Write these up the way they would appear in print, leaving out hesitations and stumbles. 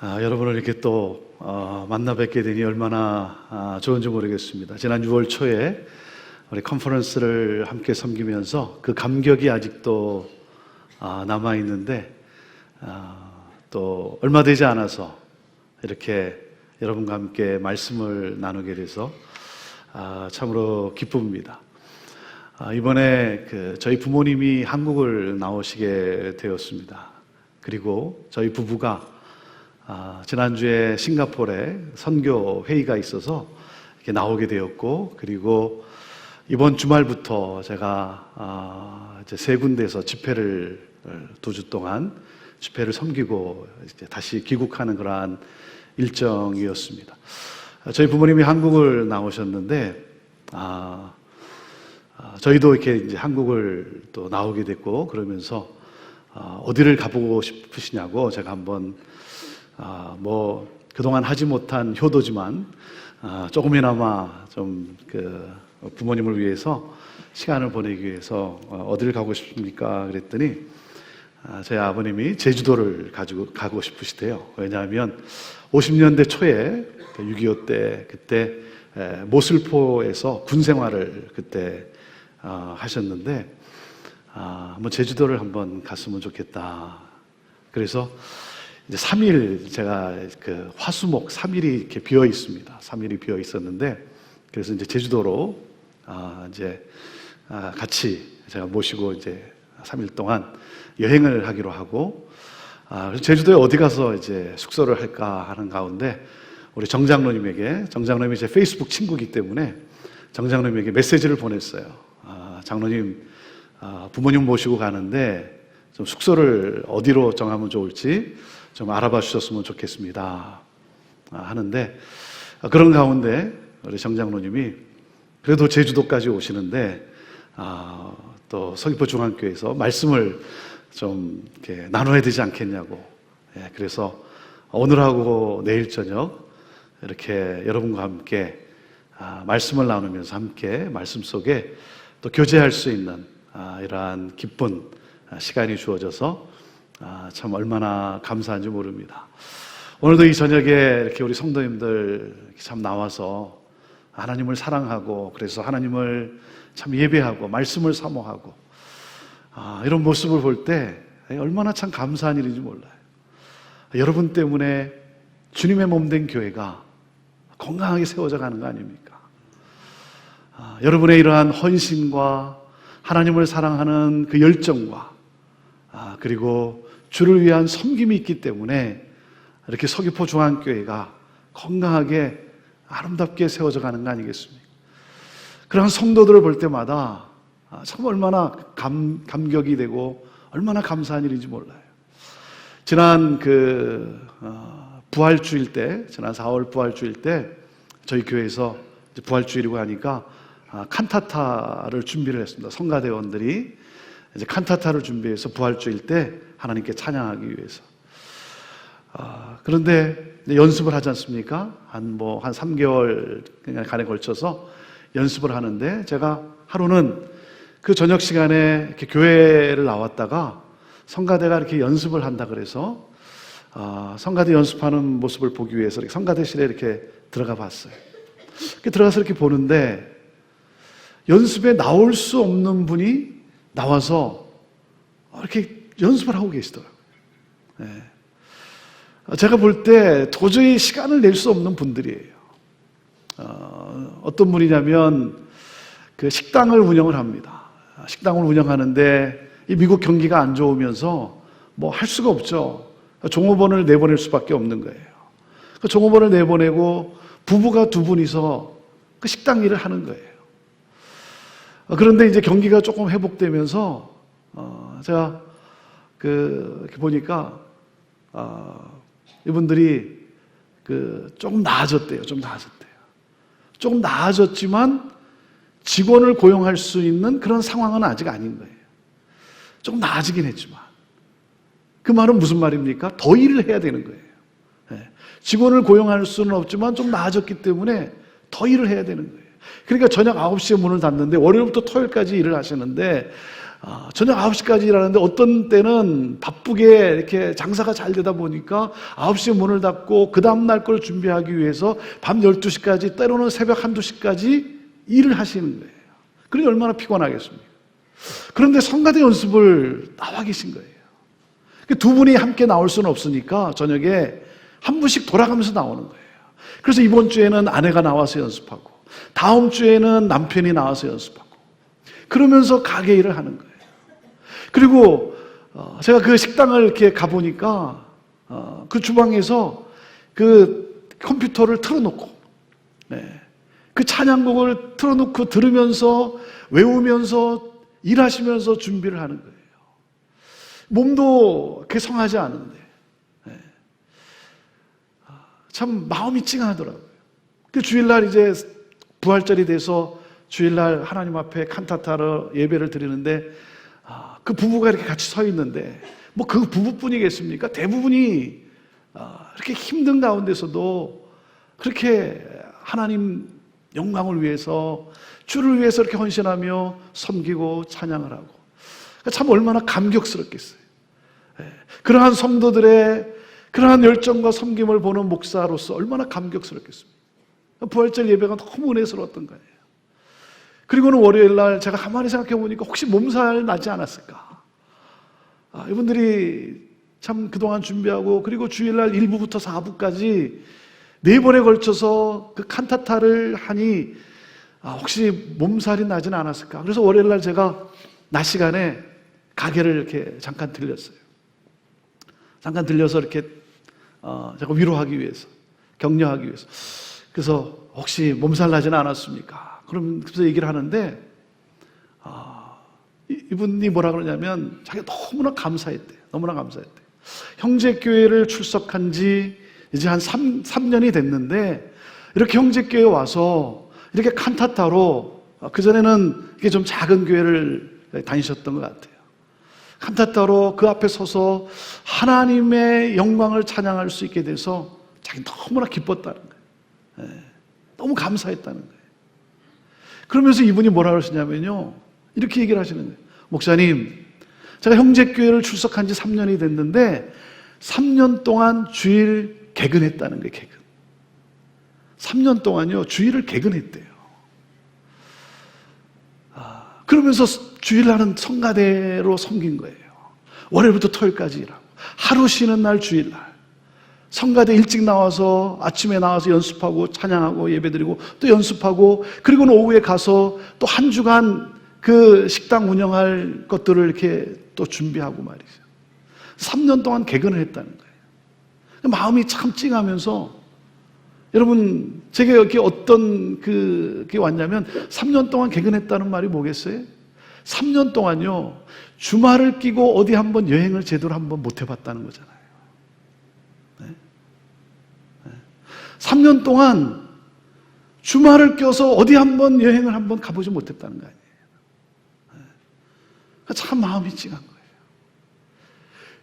여러분을 이렇게 또 만나 뵙게 되니 얼마나 좋은지 모르겠습니다. 지난 6월 초에 우리 컨퍼런스를 함께 섬기면서 그 감격이 아직도 남아 있는데 또 얼마 되지 않아서 이렇게 여러분과 함께 말씀을 나누게 돼서 참으로 기쁩니다. 이번에 저희 부모님이 한국을 나오시게 되었습니다. 그리고 저희 부부가 지난주에 싱가포르에 선교 회의가 있어서 이렇게 나오게 되었고, 그리고 이번 주말부터 제가 이제 세 군데에서 집회를 2주 동안 집회를 섬기고 이제 다시 귀국하는 그러한 일정이었습니다. 저희 부모님이 한국을 나오셨는데 저희도 이렇게 이제 한국을 또 나오게 됐고, 그러면서 어디를 가보고 싶으시냐고 제가 한번 그동안 하지 못한 효도지만 조금이나마 좀 부모님을 위해서 시간을 보내기 위해서 어디를 가고 싶습니까? 그랬더니 저희 아버님이 제주도를 가고 싶으시대요. 왜냐하면 50년대 초에 6.25 때 그때 모슬포에서 군 생활을 그때 하셨는데 한번 제주도를 한번 갔으면 좋겠다. 그래서 이제 3일 제가 화수목 3일이 이렇게 비어 있습니다. 3일이 비어 있었는데, 그래서 이제 제주도로 이제 같이 제가 모시고 이제 3일 동안 여행을 하기로 하고, 제주도에 어디 가서 이제 숙소를 할까 하는 가운데 우리 정장로님이 제 페이스북 친구이기 때문에 정장로님에게 메시지를 보냈어요. 장로님, 부모님 모시고 가는데 좀 숙소를 어디로 정하면 좋을지 좀 알아봐 주셨으면 좋겠습니다 하는데, 그런 가운데 우리 정장로님이 그래도 제주도까지 오시는데 또 서귀포 중앙교회에서 말씀을 좀 이렇게 나눠야 되지 않겠냐고, 그래서 오늘하고 내일 저녁 이렇게 여러분과 함께 말씀을 나누면서 함께 말씀 속에 또 교제할 수 있는 이러한 기쁜 시간이 주어져서 참 얼마나 감사한지 모릅니다. 오늘도 이 저녁에 이렇게 우리 성도님들 참 나와서 하나님을 사랑하고, 그래서 하나님을 참 예배하고 말씀을 사모하고 이런 모습을 볼 때 얼마나 참 감사한 일인지 몰라요. 여러분 때문에 주님의 몸된 교회가 건강하게 세워져 가는 거 아닙니까? 여러분의 이러한 헌신과 하나님을 사랑하는 그 열정과 그리고 주를 위한 섬김이 있기 때문에 이렇게 서귀포 중앙교회가 건강하게 아름답게 세워져 가는 거 아니겠습니까? 그러한 성도들을 볼 때마다 참 얼마나 감격이 되고 얼마나 감사한 일인지 몰라요. 지난 부활주일 때, 지난 4월 부활주일 때 저희 교회에서 부활주일이고 하니까 칸타타를 준비를 했습니다. 성가대원들이 이제 칸타타를 준비해서 부활주일 때 하나님께 찬양하기 위해서. 그런데 연습을 하지 않습니까? 한 3개월간에 걸쳐서 연습을 하는데, 제가 하루는 그 저녁 시간에 이렇게 교회를 나왔다가 성가대가 이렇게 연습을 한다 그래서 성가대 연습하는 모습을 보기 위해서 이렇게 성가대실에 이렇게 들어가 봤어요. 이렇게 들어가서 이렇게 보는데 연습에 나올 수 없는 분이 나와서 이렇게 연습을 하고 계시더라고요. 제가 볼 때 도저히 시간을 낼 수 없는 분들이에요. 어떤 분이냐면 식당을 운영을 합니다. 식당을 운영하는데 이 미국 경기가 안 좋으면서 할 수가 없죠. 종업원을 내보낼 수밖에 없는 거예요. 그 종업원을 내보내고 부부가 2분이서 그 식당 일을 하는 거예요. 그런데 이제 경기가 조금 회복되면서 제가 이렇게 보니까 이분들이 조금 나아졌대요. 조금 나아졌지만 직원을 고용할 수 있는 그런 상황은 아직 아닌 거예요. 조금 나아지긴 했지만. 그 말은 무슨 말입니까? 더 일을 해야 되는 거예요. 직원을 고용할 수는 없지만 좀 나아졌기 때문에 더 일을 해야 되는 거예요. 그러니까 저녁 9시에 문을 닫는데 월요일부터 토요일까지 일을 하시는데 저녁 9시까지 일하는데 어떤 때는 바쁘게 이렇게 장사가 잘 되다 보니까 9시에 문을 닫고 그 다음날 걸 준비하기 위해서 밤 12시까지 때로는 새벽 1~2시까지 일을 하시는 거예요. 그러니 얼마나 피곤하겠습니까? 그런데 성가대 연습을 나와 계신 거예요. 두 분이 함께 나올 수는 없으니까 저녁에 한 분씩 돌아가면서 나오는 거예요. 그래서 이번 주에는 아내가 나와서 연습하고 다음 주에는 남편이 나와서 연습하고 그러면서 가게 일을 하는 거예요. 그리고 제가 그 식당을 이렇게 가보니까 그 주방에서 그 컴퓨터를 틀어놓고 그 찬양곡을 틀어놓고 들으면서 외우면서 일하시면서 준비를 하는 거예요. 몸도 그렇게 성하지 않은데 참 마음이 찡하더라고요. 그 주일날 이제 부활절이 돼서 주일날 하나님 앞에 칸타타로 예배를 드리는데 그 부부가 이렇게 같이 서 있는데 뭐 그 부부뿐이겠습니까? 대부분이 이렇게 힘든 가운데서도 그렇게 하나님 영광을 위해서 주를 위해서 이렇게 헌신하며 섬기고 찬양을 하고 참 얼마나 감격스럽겠어요. 그러한 성도들의 그러한 열정과 섬김을 보는 목사로서 얼마나 감격스럽겠습니까? 부활절 예배가 너무 은혜스러웠던 거예요. 그리고는 월요일날 제가 가만히 생각해 보니까 혹시 몸살 나지 않았을까? 이분들이 참 그동안 준비하고 그리고 주일날 1부부터 4부까지 4번에 걸쳐서 그 칸타타를 하니 혹시 몸살이 나진 않았을까? 그래서 월요일날 제가 낮 시간에 가게를 이렇게 잠깐 들렸어요. 잠깐 들려서 이렇게 제가 위로하기 위해서, 격려하기 위해서. 그래서 혹시 몸살 나지는 않았습니까? 그래서 얘기를 하는데 이분이 뭐라 그러냐면 자기가 너무나 감사했대요. 너무나 감사했대요. 형제교회를 출석한 지 이제 한 3년이 됐는데 이렇게 형제교회에 와서 이렇게 칸타타로 그전에는 이게 좀 작은 교회를 다니셨던 것 같아요. 칸타타로 그 앞에 서서 하나님의 영광을 찬양할 수 있게 돼서 자기 너무나 기뻤다는 거예요. 너무 감사했다는 거예요. 그러면서 이분이 뭐라 그러시냐면요, 이렇게 얘기를 하시는 거예요. 목사님, 제가 형제교회를 출석한 지 3년이 됐는데 3년 동안 주일 개근했다는 거예요. 개근. 3년 동안요 주일을 개근했대요. 그러면서 주일날은 성가대로 섬긴 거예요. 월요일부터 토요일까지 일하고 하루 쉬는 날 주일날 성가대 일찍 나와서 아침에 나와서 연습하고 찬양하고 예배드리고 또 연습하고 그리고는 오후에 가서 또 한 주간 그 식당 운영할 것들을 이렇게 또 준비하고 말이죠. 3년 동안 개근을 했다는 거예요. 마음이 참 찡하면서 여러분 제가 여기 어떤 그게 왔냐면 3년 동안 개근했다는 말이 뭐겠어요? 3년 동안요 주말을 끼고 어디 한번 여행을 제대로 한번 못 해봤다는 거잖아요. 3년 동안 주말을 껴서 어디 한번 여행을 한번 가보지 못했다는 거 아니에요. 참 마음이 찡한 거예요.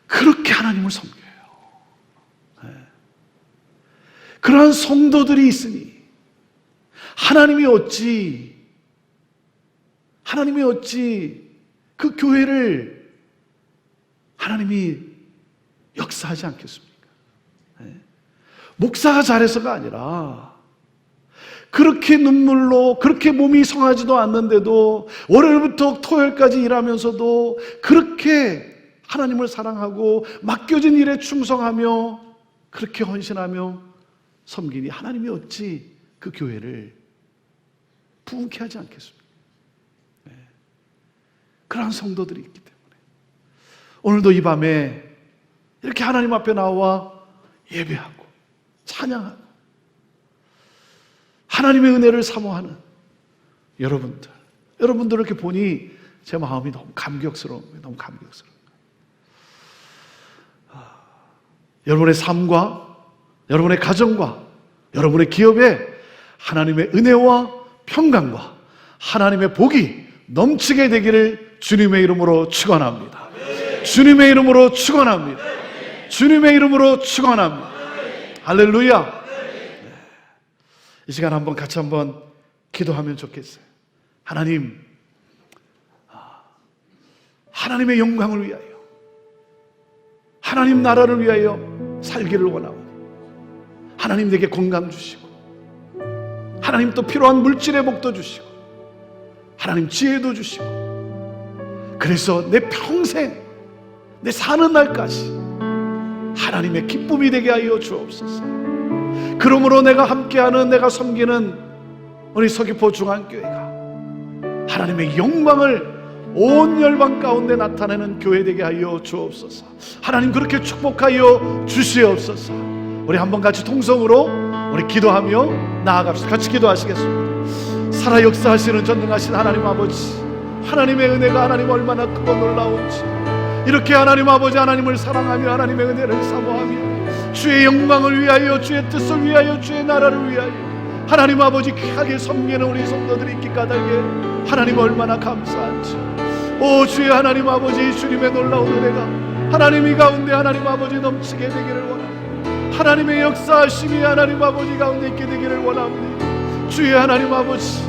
그렇게 하나님을 섬겨요. 그러한 성도들이 있으니 하나님이 어찌 그 교회를 하나님이 역사하지 않겠습니까? 목사가 잘해서가 아니라 그렇게 눈물로 그렇게 몸이 성하지도 않는데도 월요일부터 토요일까지 일하면서도 그렇게 하나님을 사랑하고 맡겨진 일에 충성하며 그렇게 헌신하며 섬기니 하나님이 어찌 그 교회를 부흥케 하지 않겠습니까? 그러한 성도들이 있기 때문에 오늘도 이 밤에 이렇게 하나님 앞에 나와 예배하고 찬양하고 하나님의 은혜를 사모하는 여러분들을 이렇게 보니 제 마음이 너무 감격스러운 거예요. 너무 감격스러운 거예요. 여러분의 삶과 여러분의 가정과 여러분의 기업에 하나님의 은혜와 평강과 하나님의 복이 넘치게 되기를 주님의 이름으로 축원합니다. 주님의 이름으로 축원합니다. 주님의 이름으로 축원합니다. 할렐루야. 이 시간 한번 같이 한번 기도하면 좋겠어요. 하나님, 하나님의 영광을 위하여, 하나님 나라를 위하여 살기를 원하오니 하나님 내게 건강 주시고, 하나님 또 필요한 물질의 복도 주시고, 하나님 지혜도 주시고, 그래서 내 평생, 내 사는 날까지 하나님의 기쁨이 되게 하여 주옵소서. 그러므로 내가 함께하는, 내가 섬기는 우리 서귀포 중앙교회가 하나님의 영광을 온 열방 가운데 나타내는 교회 되게 하여 주옵소서. 하나님 그렇게 축복하여 주시옵소서. 우리 한번 같이 통성으로 우리 기도하며 나아갑시다. 같이 기도하시겠습니다. 살아 역사하시는 전능하신 하나님 아버지, 하나님의 은혜가 하나님 얼마나 크고 놀라운지, 이렇게 하나님 아버지 하나님을 사랑하며 하나님의 은혜를 사모하며 주의 영광을 위하여, 주의 뜻을 위하여, 주의 나라를 위하여 하나님 아버지 귀하게 섬기는 우리 성도들이 있기 까닭에 하나님 얼마나 감사한지. 오 주의 하나님 아버지, 주님의 놀라운 은혜가 하나님 이 가운데 하나님 아버지 넘치게 되기를 원합니다. 하나님의 역사하심이 하나님 아버지 가운데 있게 되기를 원합니다. 주의 하나님 아버지,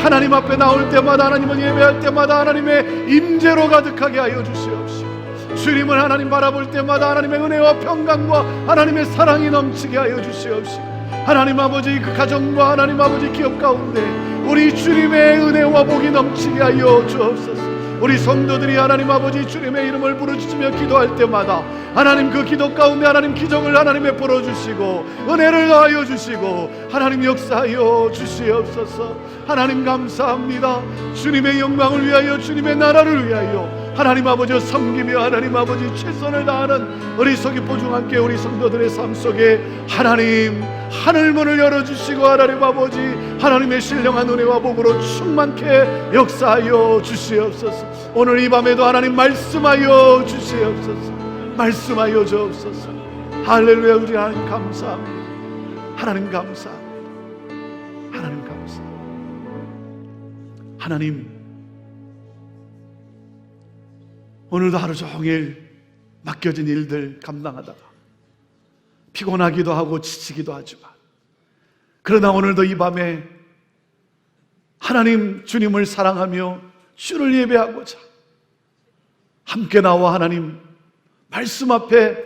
하나님 앞에 나올 때마다, 하나님을 예배할 때마다 하나님의 임재로 가득하게 하여 주시옵시고, 주님을 하나님 바라볼 때마다 하나님의 은혜와 평강과 하나님의 사랑이 넘치게 하여 주시옵시고, 하나님 아버지 그 가정과 하나님 아버지 기업 가운데 우리 주님의 은혜와 복이 넘치게 하여 주옵소서. 우리 성도들이 하나님 아버지 주님의 이름을 부르짖으며 기도할 때마다 하나님 그 기도 가운데 하나님 기적을 하나님 베풀어 주시고 은혜를 더하여 주시고 하나님 역사하여 주시옵소서. 하나님 감사합니다. 주님의 영광을 위하여, 주님의 나라를 위하여 하나님 아버지 섬기며 하나님 아버지 최선을 다하는 우리 서귀포 중앙교회 우리 성도들의 삶 속에 하나님 하늘문을 열어주시고 하나님 아버지 하나님의 신령한 은혜와 복으로 충만케 역사하여 주시옵소서. 오늘 이 밤에도 하나님 말씀하여 주시옵소서. 말씀하여 주옵소서. 할렐루야. 우리 하나님 감사합니다. 하나님 감사합니다. 하나님 감사합니다. 하나님 오늘도 하루 종일 맡겨진 일들 감당하다가 피곤하기도 하고 지치기도 하지만, 그러나 오늘도 이 밤에 하나님 주님을 사랑하며 주를 예배하고자 함께 나와 하나님 말씀 앞에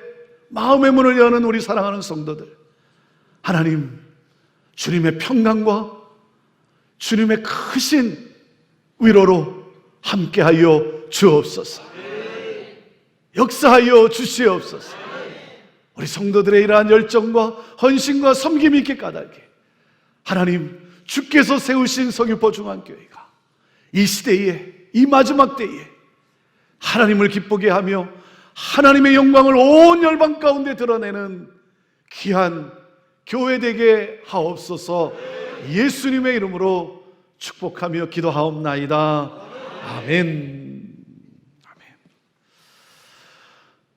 마음의 문을 여는 우리 사랑하는 성도들, 하나님 주님의 평강과 주님의 크신 위로로 함께하여 주옵소서. 역사하여 주시옵소서. 우리 성도들의 이러한 열정과 헌신과 섬김이 있게 까닭에 하나님 주께서 세우신 서귀포 중앙교회가 이 시대에, 이 마지막 때에 하나님을 기쁘게 하며 하나님의 영광을 온 열방 가운데 드러내는 귀한 교회 되게 하옵소서. 예수님의 이름으로 축복하며 기도하옵나이다. 아멘.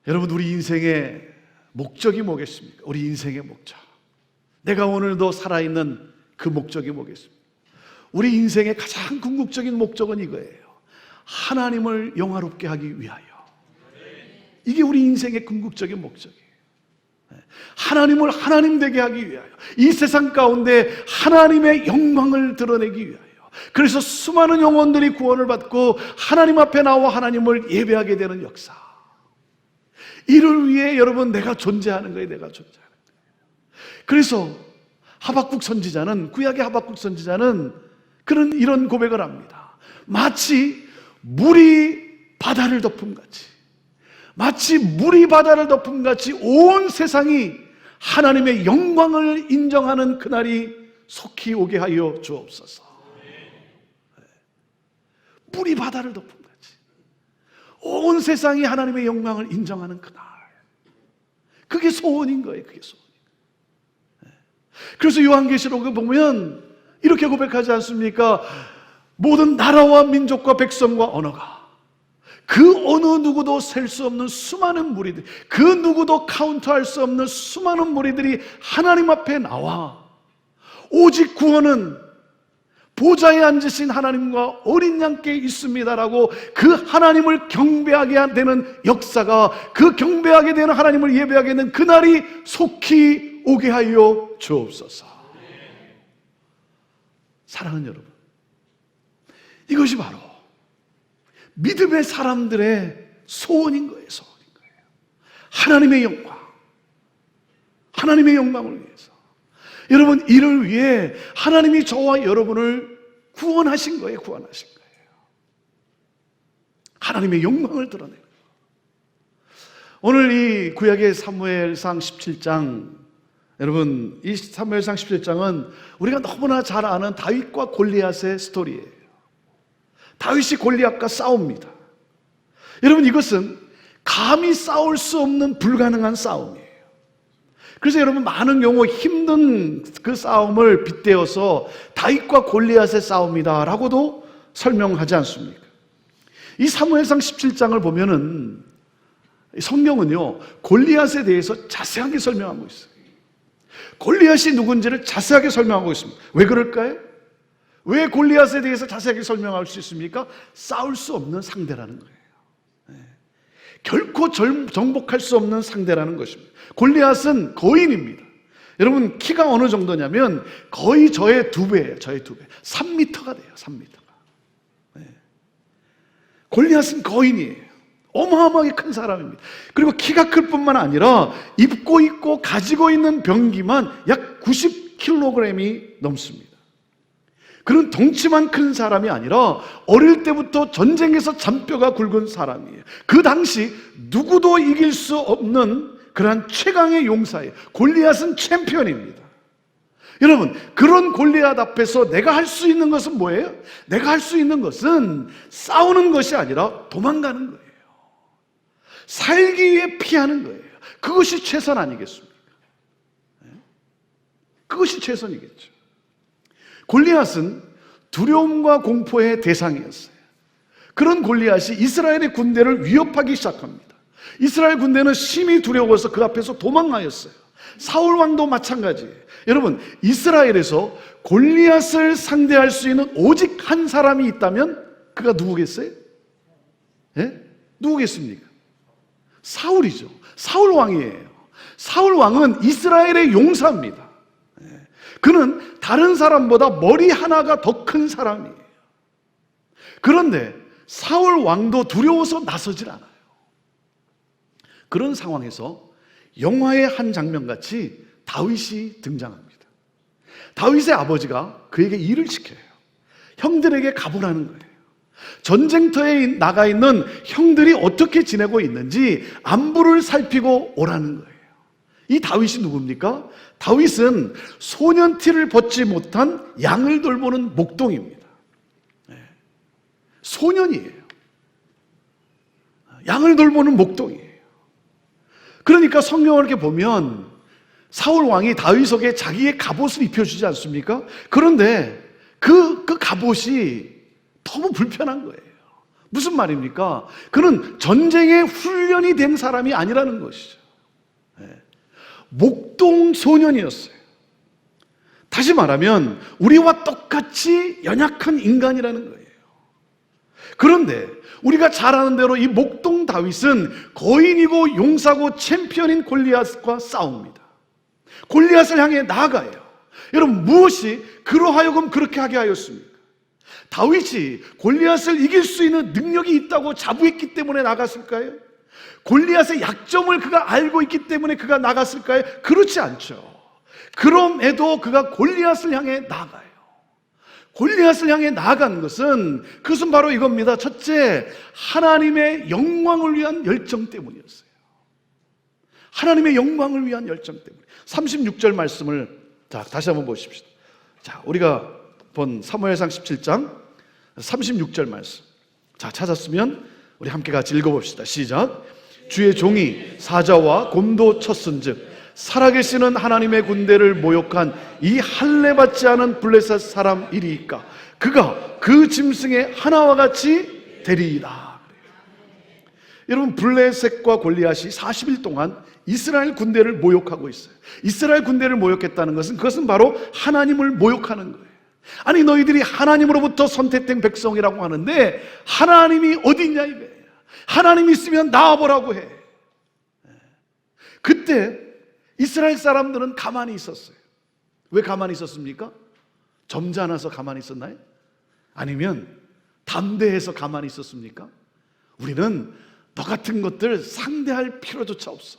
여러분, 우리 인생의 목적이 뭐겠습니까? 우리 인생의 목적, 내가 오늘도 살아있는 그 목적이 뭐겠습니까? 우리 인생의 가장 궁극적인 목적은 이거예요. 하나님을 영화롭게 하기 위하여. 이게 우리 인생의 궁극적인 목적이에요. 하나님을 하나님 되게 하기 위하여, 이 세상 가운데 하나님의 영광을 드러내기 위하여. 그래서 수많은 영혼들이 구원을 받고 하나님 앞에 나와 하나님을 예배하게 되는 역사, 이를 위해 여러분 내가 존재하는 거예요. 내가 존재하는 거예요. 그래서 하박국 선지자는, 구약의 하박국 선지자는 이런 고백을 합니다. 마치 물이 바다를 덮음같이, 마치 물이 바다를 덮음같이 온 세상이 하나님의 영광을 인정하는 그날이 속히 오게 하여 주옵소서. 물이 바다를 덮음같이 온 세상이 하나님의 영광을 인정하는 그날, 그게 소원인 거예요. 그게 소원인 거예요. 그래서 요한계시록을 보면 이렇게 고백하지 않습니까? 모든 나라와 민족과 백성과 언어가, 그 어느 누구도 셀 수 없는 수많은 무리들, 그 누구도 카운트할 수 없는 수많은 무리들이 하나님 앞에 나와 오직 구원은 보좌에 앉으신 하나님과 어린 양께 있습니다라고 그 하나님을 경배하게 되는 역사가, 그 경배하게 되는 하나님을 예배하게 되는 그날이 속히 오게 하여 주옵소서. 사랑하는 여러분, 이것이 바로 믿음의 사람들의 소원인 거예요. 소원인 거예요. 하나님의 영광, 하나님의 영광을 위해서. 여러분, 이를 위해 하나님이 저와 여러분을 구원하신 거예요. 구원하신 거예요. 하나님의 영광을 드러내는 거예요. 오늘 이 구약의 사무엘상 17장, 여러분, 이 사무엘상 17장은 우리가 너무나 잘 아는 다윗과 골리앗의 스토리예요. 다윗이 골리앗과 싸웁니다. 여러분, 이것은 감히 싸울 수 없는 불가능한 싸움이에요. 그래서 여러분, 많은 경우 힘든 그 싸움을 빗대어서 다윗과 골리앗의 싸움이다라고도 설명하지 않습니까? 이 사무엘상 17장을 보면은 성경은요, 골리앗에 대해서 자세하게 설명하고 있어요. 골리앗이 누군지를 자세하게 설명하고 있습니다. 왜 그럴까요? 왜 골리앗에 대해서 자세하게 설명할 수 있습니까? 싸울 수 없는 상대라는 거예요. 결코 정복할 수 없는 상대라는 것입니다. 골리앗은 거인입니다. 여러분, 키가 어느 정도냐면 거의 저의 2배예요. 저의 2배. 3m가 돼요. 3m가. 골리앗은 거인이에요. 어마어마하게 큰 사람입니다. 그리고 키가 클 뿐만 아니라 입고 있고 가지고 있는 병기만 약 90kg이 넘습니다. 그런 덩치만 큰 사람이 아니라 어릴 때부터 전쟁에서 잔뼈가 굵은 사람이에요. 그 당시 누구도 이길 수 없는 그러한 최강의 용사예요. 골리앗은 챔피언입니다. 여러분, 그런 골리앗 앞에서 내가 할 수 있는 것은 뭐예요? 내가 할 수 있는 것은 싸우는 것이 아니라 도망가는 거예요. 살기 위해 피하는 거예요. 그것이 최선 아니겠습니까? 그것이 최선이겠죠. 골리앗은 두려움과 공포의 대상이었어요. 그런 골리앗이 이스라엘의 군대를 위협하기 시작합니다. 이스라엘 군대는 심히 두려워서 그 앞에서 도망하였어요. 사울 왕도 마찬가지예요. 여러분, 이스라엘에서 골리앗을 상대할 수 있는 오직 한 사람이 있다면 그가 누구겠어요? 누구겠습니까? 사울이죠. 사울 왕이에요. 사울 왕은 이스라엘의 용사입니다. 그는 다른 사람보다 머리 하나가 더 큰 사람이에요. 그런데 사울 왕도 두려워서 나서질 않아요. 그런 상황에서 영화의 한 장면같이 다윗이 등장합니다. 다윗의 아버지가 그에게 일을 시켜요. 형들에게 가보라는 거예요. 전쟁터에 나가 있는 형들이 어떻게 지내고 있는지 안부를 살피고 오라는 거예요. 이 다윗이 누굽니까? 다윗은 소년티를 벗지 못한 양을 돌보는 목동입니다. 소년이에요. 양을 돌보는 목동이에요. 그러니까 성경을 이렇게 보면 사울 왕이 다윗에게 자기의 갑옷을 입혀주지 않습니까? 그런데 그 갑옷이 너무 불편한 거예요. 무슨 말입니까? 그는 전쟁에 훈련이 된 사람이 아니라는 것이죠. 목동 소년이었어요. 다시 말하면 우리와 똑같이 연약한 인간이라는 거예요. 그런데 우리가 잘 아는 대로 이 목동 다윗은 거인이고 용사고 챔피언인 골리앗과 싸웁니다. 골리앗을 향해 나아가요. 여러분, 무엇이 그러하여금 그렇게 하게 하였습니까? 다윗이 골리앗을 이길 수 있는 능력이 있다고 자부했기 때문에 나갔을까요? 골리앗의 약점을 그가 알고 있기 때문에 그가 나갔을까요? 그렇지 않죠. 그럼에도 그가 골리앗을 향해 나아가요. 골리앗을 향해 나아간 그것은 바로 이겁니다. 첫째, 하나님의 영광을 위한 열정 때문이었어요. 하나님의 영광을 위한 열정 때문에. 36절 말씀을 다시 한번 보십시오. 우리가 본 사무엘상 17장 36절 말씀. 찾았으면 우리 함께 같이 읽어봅시다. 시작. 주의 종이 사자와 곰도 쳤은즉 살아계시는 하나님의 군대를 모욕한 이 할례받지 않은 블레셋 사람이리이까 그가 그 짐승의 하나와 같이 되리이다. 여러분, 블레셋과 골리앗이 40일 동안 이스라엘 군대를 모욕하고 있어요. 이스라엘 군대를 모욕했다는 그것은 바로 하나님을 모욕하는 거예요. 아니, 너희들이 하나님으로부터 선택된 백성이라고 하는데 하나님이 어디 있냐 이거예요. 하나님이 있으면 나와보라고 해. 그때 이스라엘 사람들은 가만히 있었어요. 왜 가만히 있었습니까? 점잖아서 가만히 있었나요? 아니면 담대해서 가만히 있었습니까? 우리는 너 같은 것들 상대할 필요조차 없어.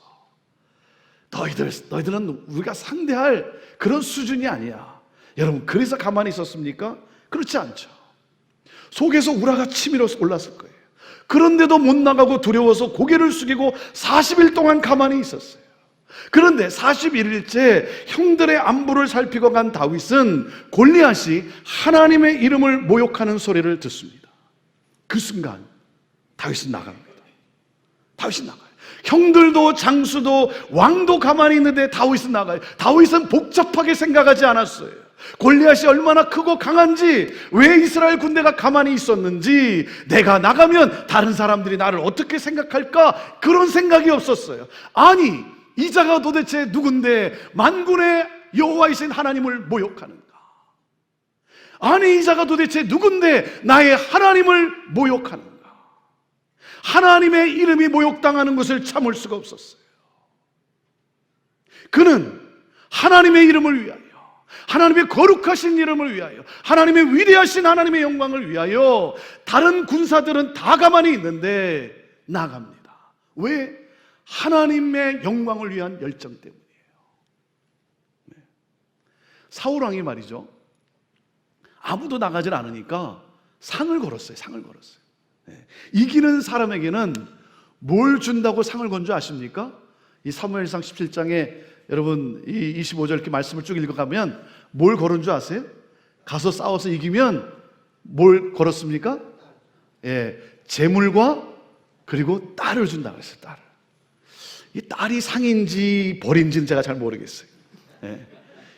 너희들은 우리가 상대할 그런 수준이 아니야. 여러분, 그래서 가만히 있었습니까? 그렇지 않죠. 속에서 우라가 치밀어 올랐을 거예요. 그런데도 못 나가고 두려워서 고개를 숙이고 40일 동안 가만히 있었어요. 그런데 41일째 형들의 안부를 살피고 간 다윗은 골리앗이 하나님의 이름을 모욕하는 소리를 듣습니다. 그 순간 다윗은 나갑니다. 다윗이 나가요. 형들도 장수도 왕도 가만히 있는데 다윗은 나가요. 다윗은 복잡하게 생각하지 않았어요. 골리앗이 얼마나 크고 강한지, 왜 이스라엘 군대가 가만히 있었는지, 내가 나가면 다른 사람들이 나를 어떻게 생각할까, 그런 생각이 없었어요. 아니, 이 자가 도대체 누군데 만군의 여호와이신 하나님을 모욕하는가? 아니, 이 자가 도대체 누군데 나의 하나님을 모욕하는가? 하나님의 이름이 모욕당하는 것을 참을 수가 없었어요. 그는 하나님의 이름을 위하여, 하나님의 거룩하신 이름을 위하여, 하나님의 위대하신 하나님의 영광을 위하여, 다른 군사들은 다 가만히 있는데 나갑니다. 왜? 하나님의 영광을 위한 열정 때문이에요. 사울왕이 말이죠, 아무도 나가질 않으니까 상을 걸었어요. 상을 걸었어요. 이기는 사람에게는 뭘 준다고 상을 건 줄 아십니까? 이 사무엘상 17장에 여러분 이 25절 이렇게 말씀을 쭉 읽어가면 뭘 걸은 줄 아세요? 가서 싸워서 이기면 뭘 걸었습니까? 재물과 그리고 딸을 준다고 했어요. 딸을. 이 딸이 상인지 벌인지는 제가 잘 모르겠어요.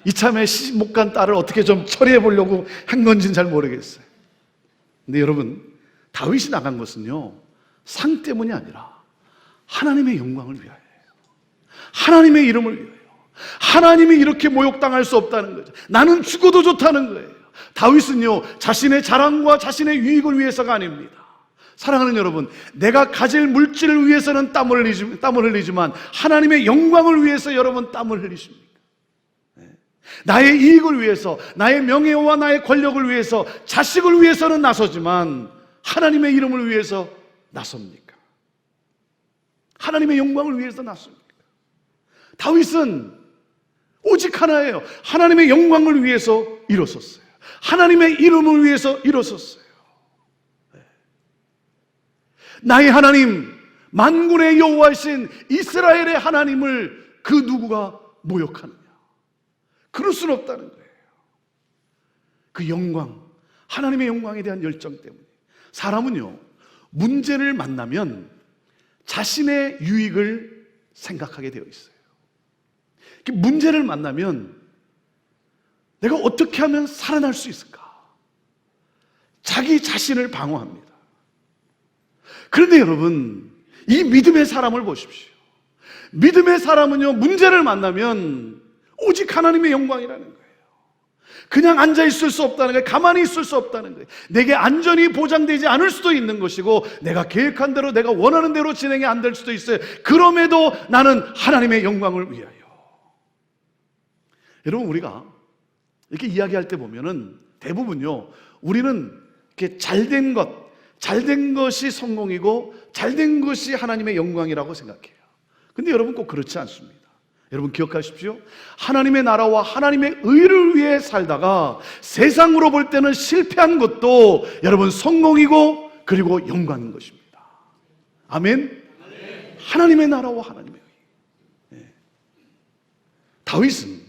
이참에 시집 못 간 딸을 어떻게 좀 처리해 보려고 한 건지는 잘 모르겠어요. 근데 여러분, 다윗이 나간 것은요, 상 때문이 아니라 하나님의 영광을 위하여요. 하나님의 이름을 위하여. 하나님이 이렇게 모욕당할 수 없다는 거죠. 나는 죽어도 좋다는 거예요. 다윗은요, 자신의 자랑과 자신의 유익을 위해서가 아닙니다. 사랑하는 여러분, 내가 가질 물질을 위해서는 땀을 흘리지만 하나님의 영광을 위해서 여러분 땀을 흘리십니까? 나의 이익을 위해서, 나의 명예와 나의 권력을 위해서, 자식을 위해서는 나서지만 하나님의 이름을 위해서 나섭니까? 하나님의 영광을 위해서 나섭니까? 다윗은 오직 하나예요. 하나님의 영광을 위해서 일어섰어요. 하나님의 이름을 위해서 일어섰어요. 나의 하나님, 만군의 여호와이신 이스라엘의 하나님을 그 누구가 모욕하느냐? 그럴 수는 없다는 거예요. 그 영광, 하나님의 영광에 대한 열정 때문에. 사람은요, 문제를 만나면 자신의 유익을 생각하게 되어 있어요. 문제를 만나면 내가 어떻게 하면 살아날 수 있을까? 자기 자신을 방어합니다. 그런데 여러분, 이 믿음의 사람을 보십시오. 믿음의 사람은요, 문제를 만나면 오직 하나님의 영광이라는 거예요. 그냥 앉아있을 수 없다는 거예요. 가만히 있을 수 없다는 거예요. 내게 안전이 보장되지 않을 수도 있는 것이고, 내가 계획한 대로, 내가 원하는 대로 진행이 안 될 수도 있어요. 그럼에도 나는 하나님의 영광을 위하여. 여러분, 우리가 이렇게 이야기할 때 보면은 대부분요, 우리는 이렇게 잘된 것이 성공이고 잘된 것이 하나님의 영광이라고 생각해요. 근데 여러분, 꼭 그렇지 않습니다. 여러분 기억하십시오. 하나님의 나라와 하나님의 의를 위해 살다가 세상으로 볼 때는 실패한 것도 여러분 성공이고 그리고 영광인 것입니다. 아멘. 하나님의 나라와 하나님의 의. 다윗은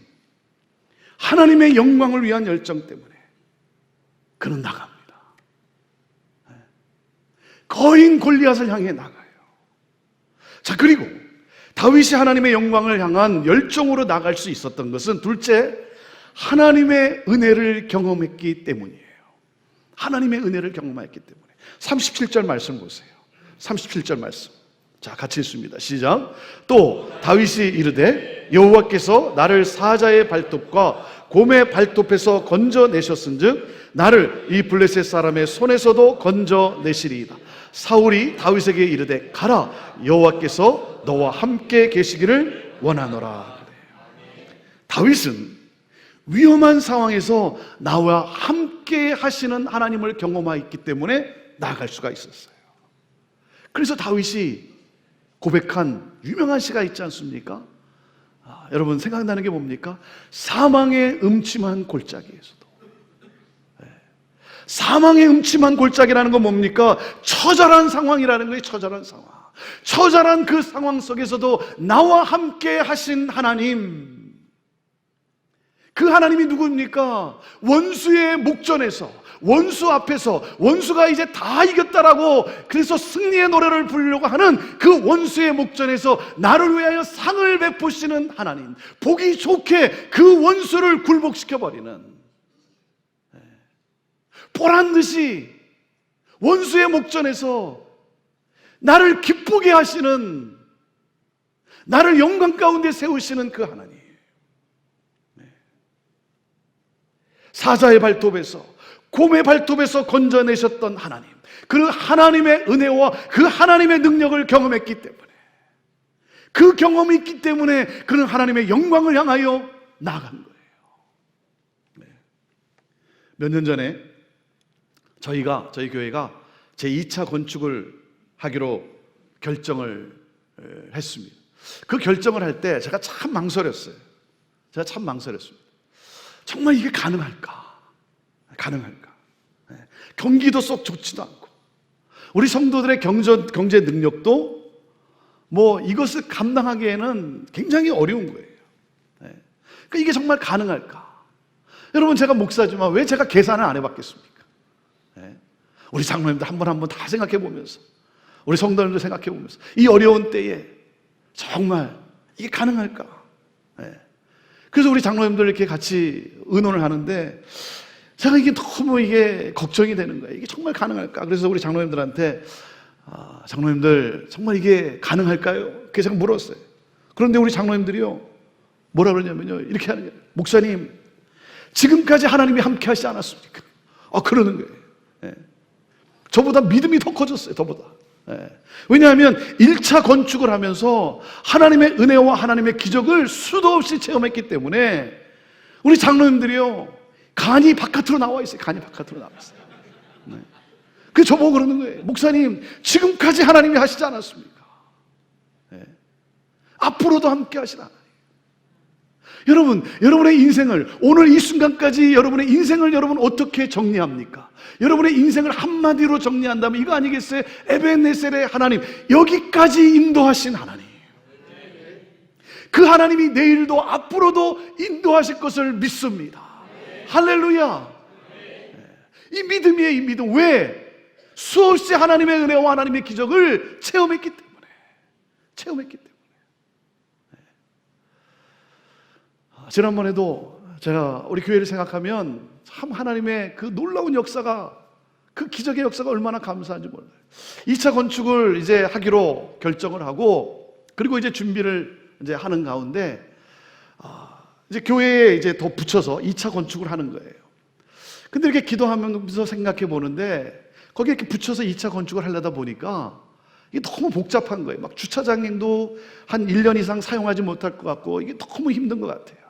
하나님의 영광을 위한 열정 때문에 그는 나갑니다. 거인 골리앗을 향해 나가요. 자, 그리고 다윗이 하나님의 영광을 향한 열정으로 나갈 수 있었던 것은 둘째, 하나님의 은혜를 경험했기 때문이에요. 하나님의 은혜를 경험했기 때문에. 37절 말씀 보세요. 37절 말씀. 자, 같이 읽습니다. 시작. 또 다윗이 이르되 여호와께서 나를 사자의 발톱과 곰의 발톱에서 건져내셨은즉 나를 이 블레셋 사람의 손에서도 건져내시리이다. 사울이 다윗에게 이르되 가라, 여호와께서 너와 함께 계시기를 원하노라. 다윗은 위험한 상황에서 나와 함께 하시는 하나님을 경험하였기 때문에 나아갈 수가 있었어요. 그래서 다윗이 고백한 유명한 시가 있지 않습니까? 여러분 생각나는 게 뭡니까? 사망의 음침한 골짜기에서도. 사망의 음침한 골짜기라는 건 뭡니까? 처절한 상황이라는 거예요. 처절한 상황. 처절한 그 상황 속에서도 나와 함께 하신 하나님, 그 하나님이 누구입니까? 원수의 목전에서, 원수 앞에서, 원수가 이제 다 이겼다라고 그래서 승리의 노래를 부르려고 하는 그 원수의 목전에서 나를 위하여 상을 베푸시는 하나님, 보기 좋게 그 원수를 굴복시켜버리는, 보란듯이 원수의 목전에서 나를 기쁘게 하시는, 나를 영광 가운데 세우시는 그 하나님, 사자의 발톱에서, 곰의 발톱에서 건져내셨던 하나님, 그 하나님의 은혜와 그 하나님의 능력을 경험했기 때문에, 그 경험이 있기 때문에 그는 하나님의 영광을 향하여 나아간 거예요. 몇 년 전에 저희 교회가 제2차 건축을 하기로 결정을 했습니다. 그 결정을 할 때 제가 참 망설였어요. 정말 이게 가능할까? 경기도 썩 좋지도 않고, 우리 성도들의 경제 능력도 뭐 이것을 감당하기에는 굉장히 어려운 거예요. 그러니까 이게 정말 가능할까? 여러분, 제가 목사지만 왜 제가 계산을 안 해봤겠습니까? 우리 장로님들 한 번 다 생각해 보면서, 우리 성도님들 생각해 보면서, 이 어려운 때에 정말 이게 가능할까? 그래서 우리 장로님들 이렇게 같이 의논을 하는데 제가 이게 너무 걱정이 되는 거예요. 이게 정말 가능할까? 그래서 우리 장로님들한테 장로님들 정말 이게 가능할까요? 그렇게 제가 물었어요. 그런데 우리 장로님들이요, 뭐라 그러냐면요, 이렇게 하는 거예요. 목사님, 지금까지 하나님이 함께 하시지 않았습니까? 그러는 거예요. 저보다 믿음이 더 커졌어요. 저보다. 왜냐하면 1차 건축을 하면서 하나님의 은혜와 하나님의 기적을 수도 없이 체험했기 때문에 우리 장로님들이요, 간이 바깥으로 나와 있어요. 그래서 저보고 그러는 거예요. 목사님, 지금까지 하나님이 하시지 않았습니까? 앞으로도 함께 하시라. 여러분, 여러분의 인생을, 오늘 이 순간까지 여러분의 인생을 여러분 어떻게 정리합니까? 여러분의 인생을 한마디로 정리한다면 이거 아니겠어요? 에베네셀의 하나님, 여기까지 인도하신 하나님, 그 하나님이 내일도 앞으로도 인도하실 것을 믿습니다. 할렐루야. 이 믿음이에요. 이 믿음. 왜? 수없이 하나님의 은혜와 하나님의 기적을 체험했기 때문에. 지난번에도 제가 우리 교회를 생각하면 참 하나님의 그 놀라운 역사가, 그 기적의 역사가 얼마나 감사한지 몰라요. 2차 건축을 이제 하기로 결정을 하고, 그리고 이제 준비를 이제 하는 가운데 이제 교회에 이제 더 붙여서 2차 건축을 하는 거예요. 근데 이렇게 기도하면서 생각해 보는데 거기에 이렇게 붙여서 2차 건축을 하려다 보니까 이게 너무 복잡한 거예요. 막 주차장도 한 1년 이상 사용하지 못할 것 같고, 이게 너무 힘든 것 같아요.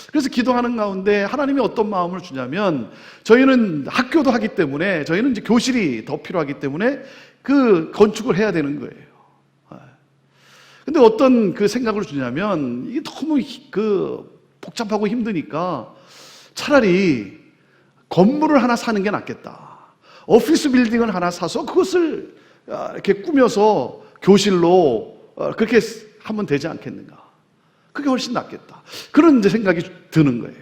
그래서 기도하는 가운데 하나님이 어떤 마음을 주냐면, 저희는 학교도 하기 때문에, 저희는 이제 교실이 더 필요하기 때문에 그 건축을 해야 되는 거예요. 근데 어떤 그 생각을 주냐면, 이게 너무 복잡하고 힘드니까 차라리 건물을 하나 사는 게 낫겠다. 오피스 빌딩을 하나 사서 그것을 이렇게 꾸며서 교실로 그렇게 하면 되지 않겠는가. 그게 훨씬 낫겠다. 그런 이제 생각이 드는 거예요.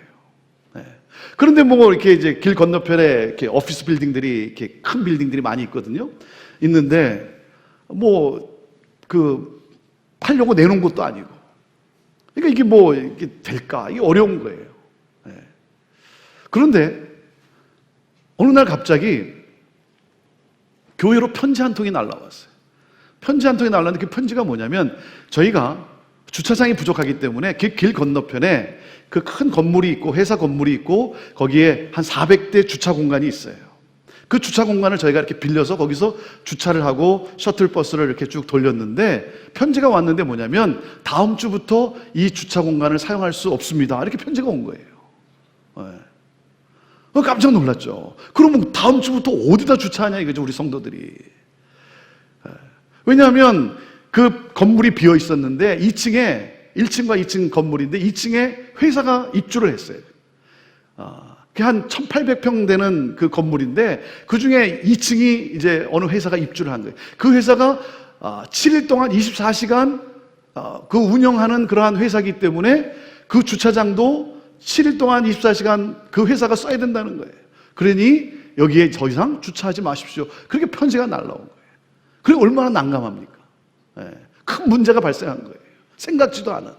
그런데 뭐 이렇게 이제 길 건너편에 이렇게 오피스 빌딩들이, 이렇게 큰 빌딩들이 많이 있거든요. 있는데 뭐 팔려고 내놓은 것도 아니고. 그러니까 이게 될까? 이게 어려운 거예요. 그런데 어느 날 갑자기 교회로 편지 한 통이 날라왔어요. 편지 한 통이 날라왔는데 그 편지가 뭐냐면, 저희가 주차장이 부족하기 때문에 길 건너편에 그 큰 건물이 있고, 회사 건물이 있고, 거기에 한 400대 주차 공간이 있어요. 그 주차 공간을 저희가 이렇게 빌려서 거기서 주차를 하고 셔틀버스를 이렇게 쭉 돌렸는데, 편지가 왔는데 뭐냐면, 다음 주부터 이 주차 공간을 사용할 수 없습니다. 이렇게 편지가 온 거예요. 깜짝 놀랐죠. 그러면 다음 주부터 어디다 주차하냐 이거죠, 우리 성도들이. 왜냐하면 그 건물이 비어 있었는데 1층과 2층 건물인데 2층에 회사가 입주를 했어요. 한 1,800평 되는 그 건물인데 그 중에 2층이 이제 어느 회사가 입주를 한 거예요. 그 회사가 7일 동안 24시간 그 운영하는 그러한 회사이기 때문에 그 주차장도 7일 동안 24시간 그 회사가 써야 된다는 거예요. 그러니 여기에 더 이상 주차하지 마십시오. 그렇게 편지가 날라온 거예요. 그게 얼마나 난감합니까? 큰 문제가 발생한 거예요. 생각지도 않은.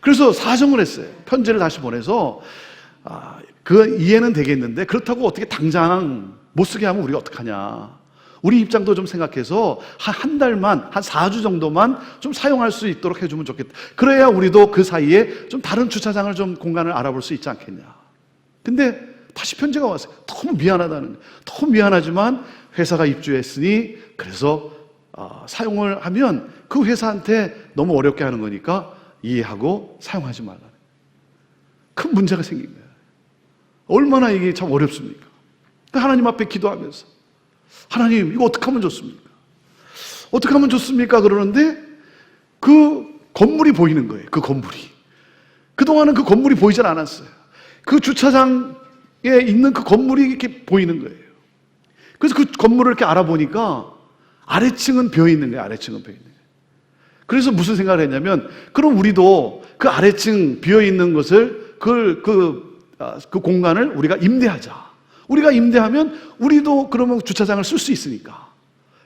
그래서 사정을 했어요. 편지를 다시 보내서 그 이해는 되겠는데 그렇다고 어떻게 당장 못 쓰게 하면 우리가 어떡하냐. 우리 입장도 좀 생각해서 한 달만, 한 4주 정도만 좀 사용할 수 있도록 해주면 좋겠다. 그래야 우리도 그 사이에 좀 다른 주차장을 좀 공간을 알아볼 수 있지 않겠냐. 근데 다시 편지가 왔어요. 너무 미안하다는 거예요. 너무 미안하지만 회사가 입주했으니 그래서 사용을 하면 그 회사한테 너무 어렵게 하는 거니까 이해하고 사용하지 말라. 큰 문제가 생긴 거예요. 얼마나 이게 참 어렵습니까? 하나님 앞에 기도하면서 하나님 이거 어떻게 하면 좋습니까? 어떻게 하면 좋습니까? 그러는데 그 건물이 보이는 거예요. 그 건물이. 그동안은 그 건물이 보이질 않았어요. 그 주차장에 있는 그 건물이 이렇게 보이는 거예요. 그래서 그 건물을 이렇게 알아보니까 아래층은 비어있는 거예요. 아래층은 비어있는 거예요. 그래서 무슨 생각을 했냐면 그럼 우리도 그 아래층 비어있는 것을 그 공간을 우리가 임대하자. 우리가 임대하면 우리도 그러면 주차장을 쓸 수 있으니까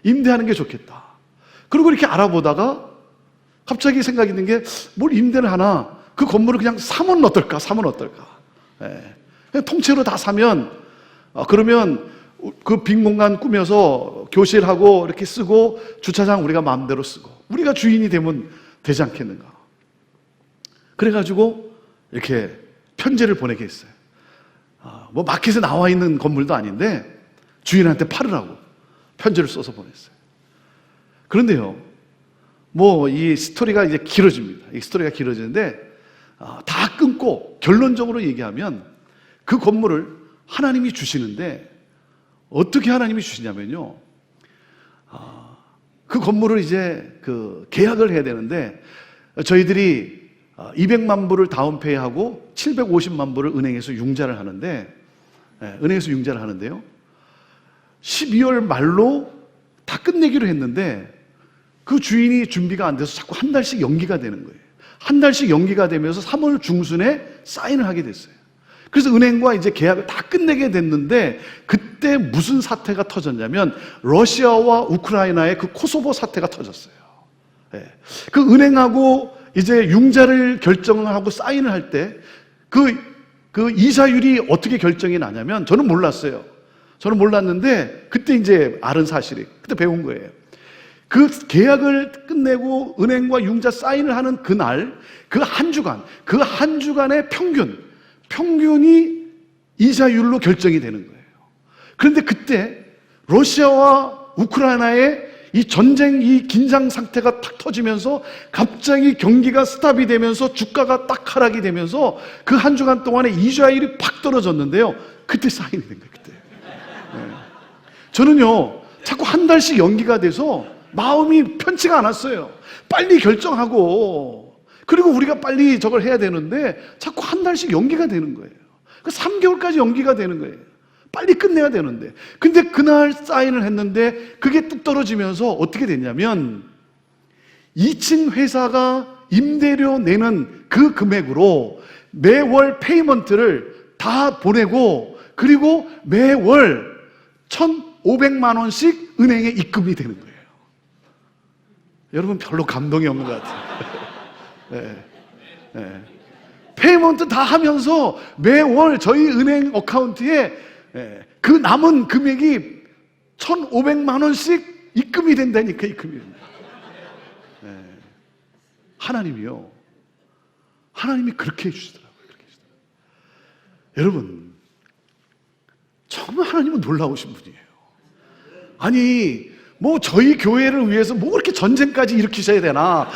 임대하는 게 좋겠다. 그리고 이렇게 알아보다가 갑자기 생각이 있는 게 뭘 임대를 하나 그 건물을 그냥 사면 어떨까? 사면 어떨까? 그냥 통째로 다 사면 그러면 그 빈 공간 꾸며서 교실하고 이렇게 쓰고 주차장 우리가 마음대로 쓰고 우리가 주인이 되면 되지 않겠는가? 그래가지고 이렇게 편지를 보내게 했어요. 뭐 마켓에 나와 있는 건물도 아닌데 주인한테 팔으라고 편지를 써서 보냈어요. 그런데요, 뭐 이 스토리가 이제 길어집니다. 이 스토리가 길어지는데 다 끊고 결론적으로 얘기하면 그 건물을 하나님이 주시는데 어떻게 하나님이 주시냐면요, 그 건물을 이제 그 계약을 해야 되는데 저희들이 200만 불을 다운페이하고 750만 불을 은행에서 융자를 하는데 은행에서 융자를 하는데요, 12월 말로 다 끝내기로 했는데 그 주인이 준비가 안 돼서 자꾸 한 달씩 연기가 되는 거예요. 한 달씩 연기가 되면서 3월 중순에 사인을 하게 됐어요. 그래서 은행과 이제 계약을 다 끝내게 됐는데 그때 무슨 사태가 터졌냐면 러시아와 우크라이나의 그 코소보 사태가 터졌어요. 그 은행하고 이제 융자를 결정하고 사인을 할 때 그 이자율이 어떻게 결정이 나냐면 저는 몰랐어요. 저는 몰랐는데 그때 이제 알은 사실이 그때 배운 거예요. 그 계약을 끝내고 은행과 융자 사인을 하는 그날 그 한 주간의 평균이 이자율로 결정이 되는 거예요. 그런데 그때 러시아와 우크라이나의 이 전쟁, 이 긴장 상태가 탁 터지면서 갑자기 경기가 스탑이 되면서 주가가 딱 하락이 되면서 그 한 주간 동안에 이자율이 팍 떨어졌는데요. 그때 사인이 된 거예요. 그때. 저는요, 자꾸 한 달씩 연기가 돼서 마음이 편치가 않았어요. 빨리 결정하고 그리고 우리가 빨리 저걸 해야 되는데 자꾸 한 달씩 연기가 되는 거예요. 3개월까지 연기가 되는 거예요. 빨리 끝내야 되는데. 근데 그날 사인을 했는데 그게 뚝 떨어지면서 어떻게 됐냐면 2층 회사가 임대료 내는 그 금액으로 매월 페이먼트를 다 보내고 그리고 매월 1,500만 원씩 은행에 입금이 되는 거예요. 여러분 별로 감동이 없는 것 같아요. 네. 페이먼트 다 하면서 매월 저희 은행 어카운트에 그 남은 금액이 1,500만 원씩 입금이 된다니까. 입금이 된다. 하나님이요, 하나님이 그렇게 해주시더라고요. 여러분 정말 하나님은 놀라우신 분이에요. 아니 뭐 저희 교회를 위해서 뭐 그렇게 전쟁까지 일으키셔야 되나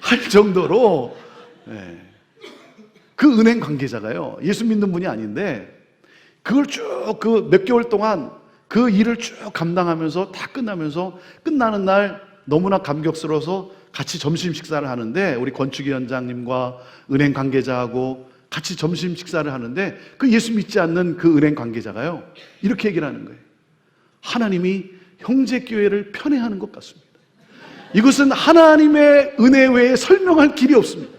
할 정도로 그 은행 관계자가요, 예수 믿는 분이 아닌데 그걸 쭉 그 몇 개월 동안 그 일을 쭉 감당하면서 다 끝나면서 끝나는 날 너무나 감격스러워서 같이 점심 식사를 하는데, 우리 건축위 원장님과 은행 관계자하고 같이 점심 식사를 하는데, 그 예수 믿지 않는 그 은행 관계자가요, 이렇게 얘기를 하는 거예요. 하나님이 형제교회를 편애하는 것 같습니다. 이것은 하나님의 은혜 외에 설명할 길이 없습니다.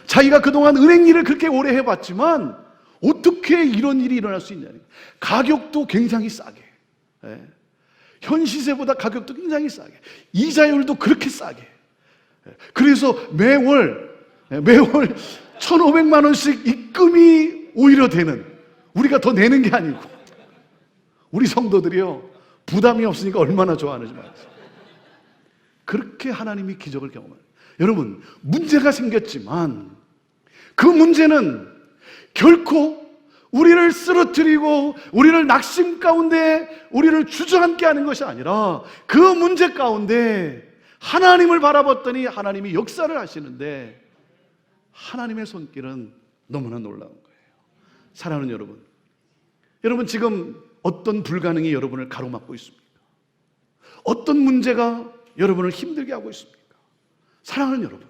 자기가 그동안 은행 일을 그렇게 오래 해봤지만 어떻게 이런 일이 일어날 수 있냐는 거예요. 가격도 굉장히 싸게, 현 시세보다 가격도 굉장히 싸게, 이자율도 그렇게 싸게. 그래서 매월 1,500만 원씩 입금이 오히려 되는, 우리가 더 내는 게 아니고, 우리 성도들이요 부담이 없으니까 얼마나 좋아하는지 말이죠. 그렇게 하나님이 기적을 경험해요. 여러분, 문제가 생겼지만 그 문제는 결코 우리를 쓰러뜨리고 우리를 낙심 가운데 우리를 주저앉게 하는 것이 아니라, 그 문제 가운데 하나님을 바라봤더니 하나님이 역사를 하시는데, 하나님의 손길은 너무나 놀라운 거예요. 사랑하는 여러분, 여러분 지금 어떤 불가능이 여러분을 가로막고 있습니까? 어떤 문제가 여러분을 힘들게 하고 있습니까? 사랑하는 여러분,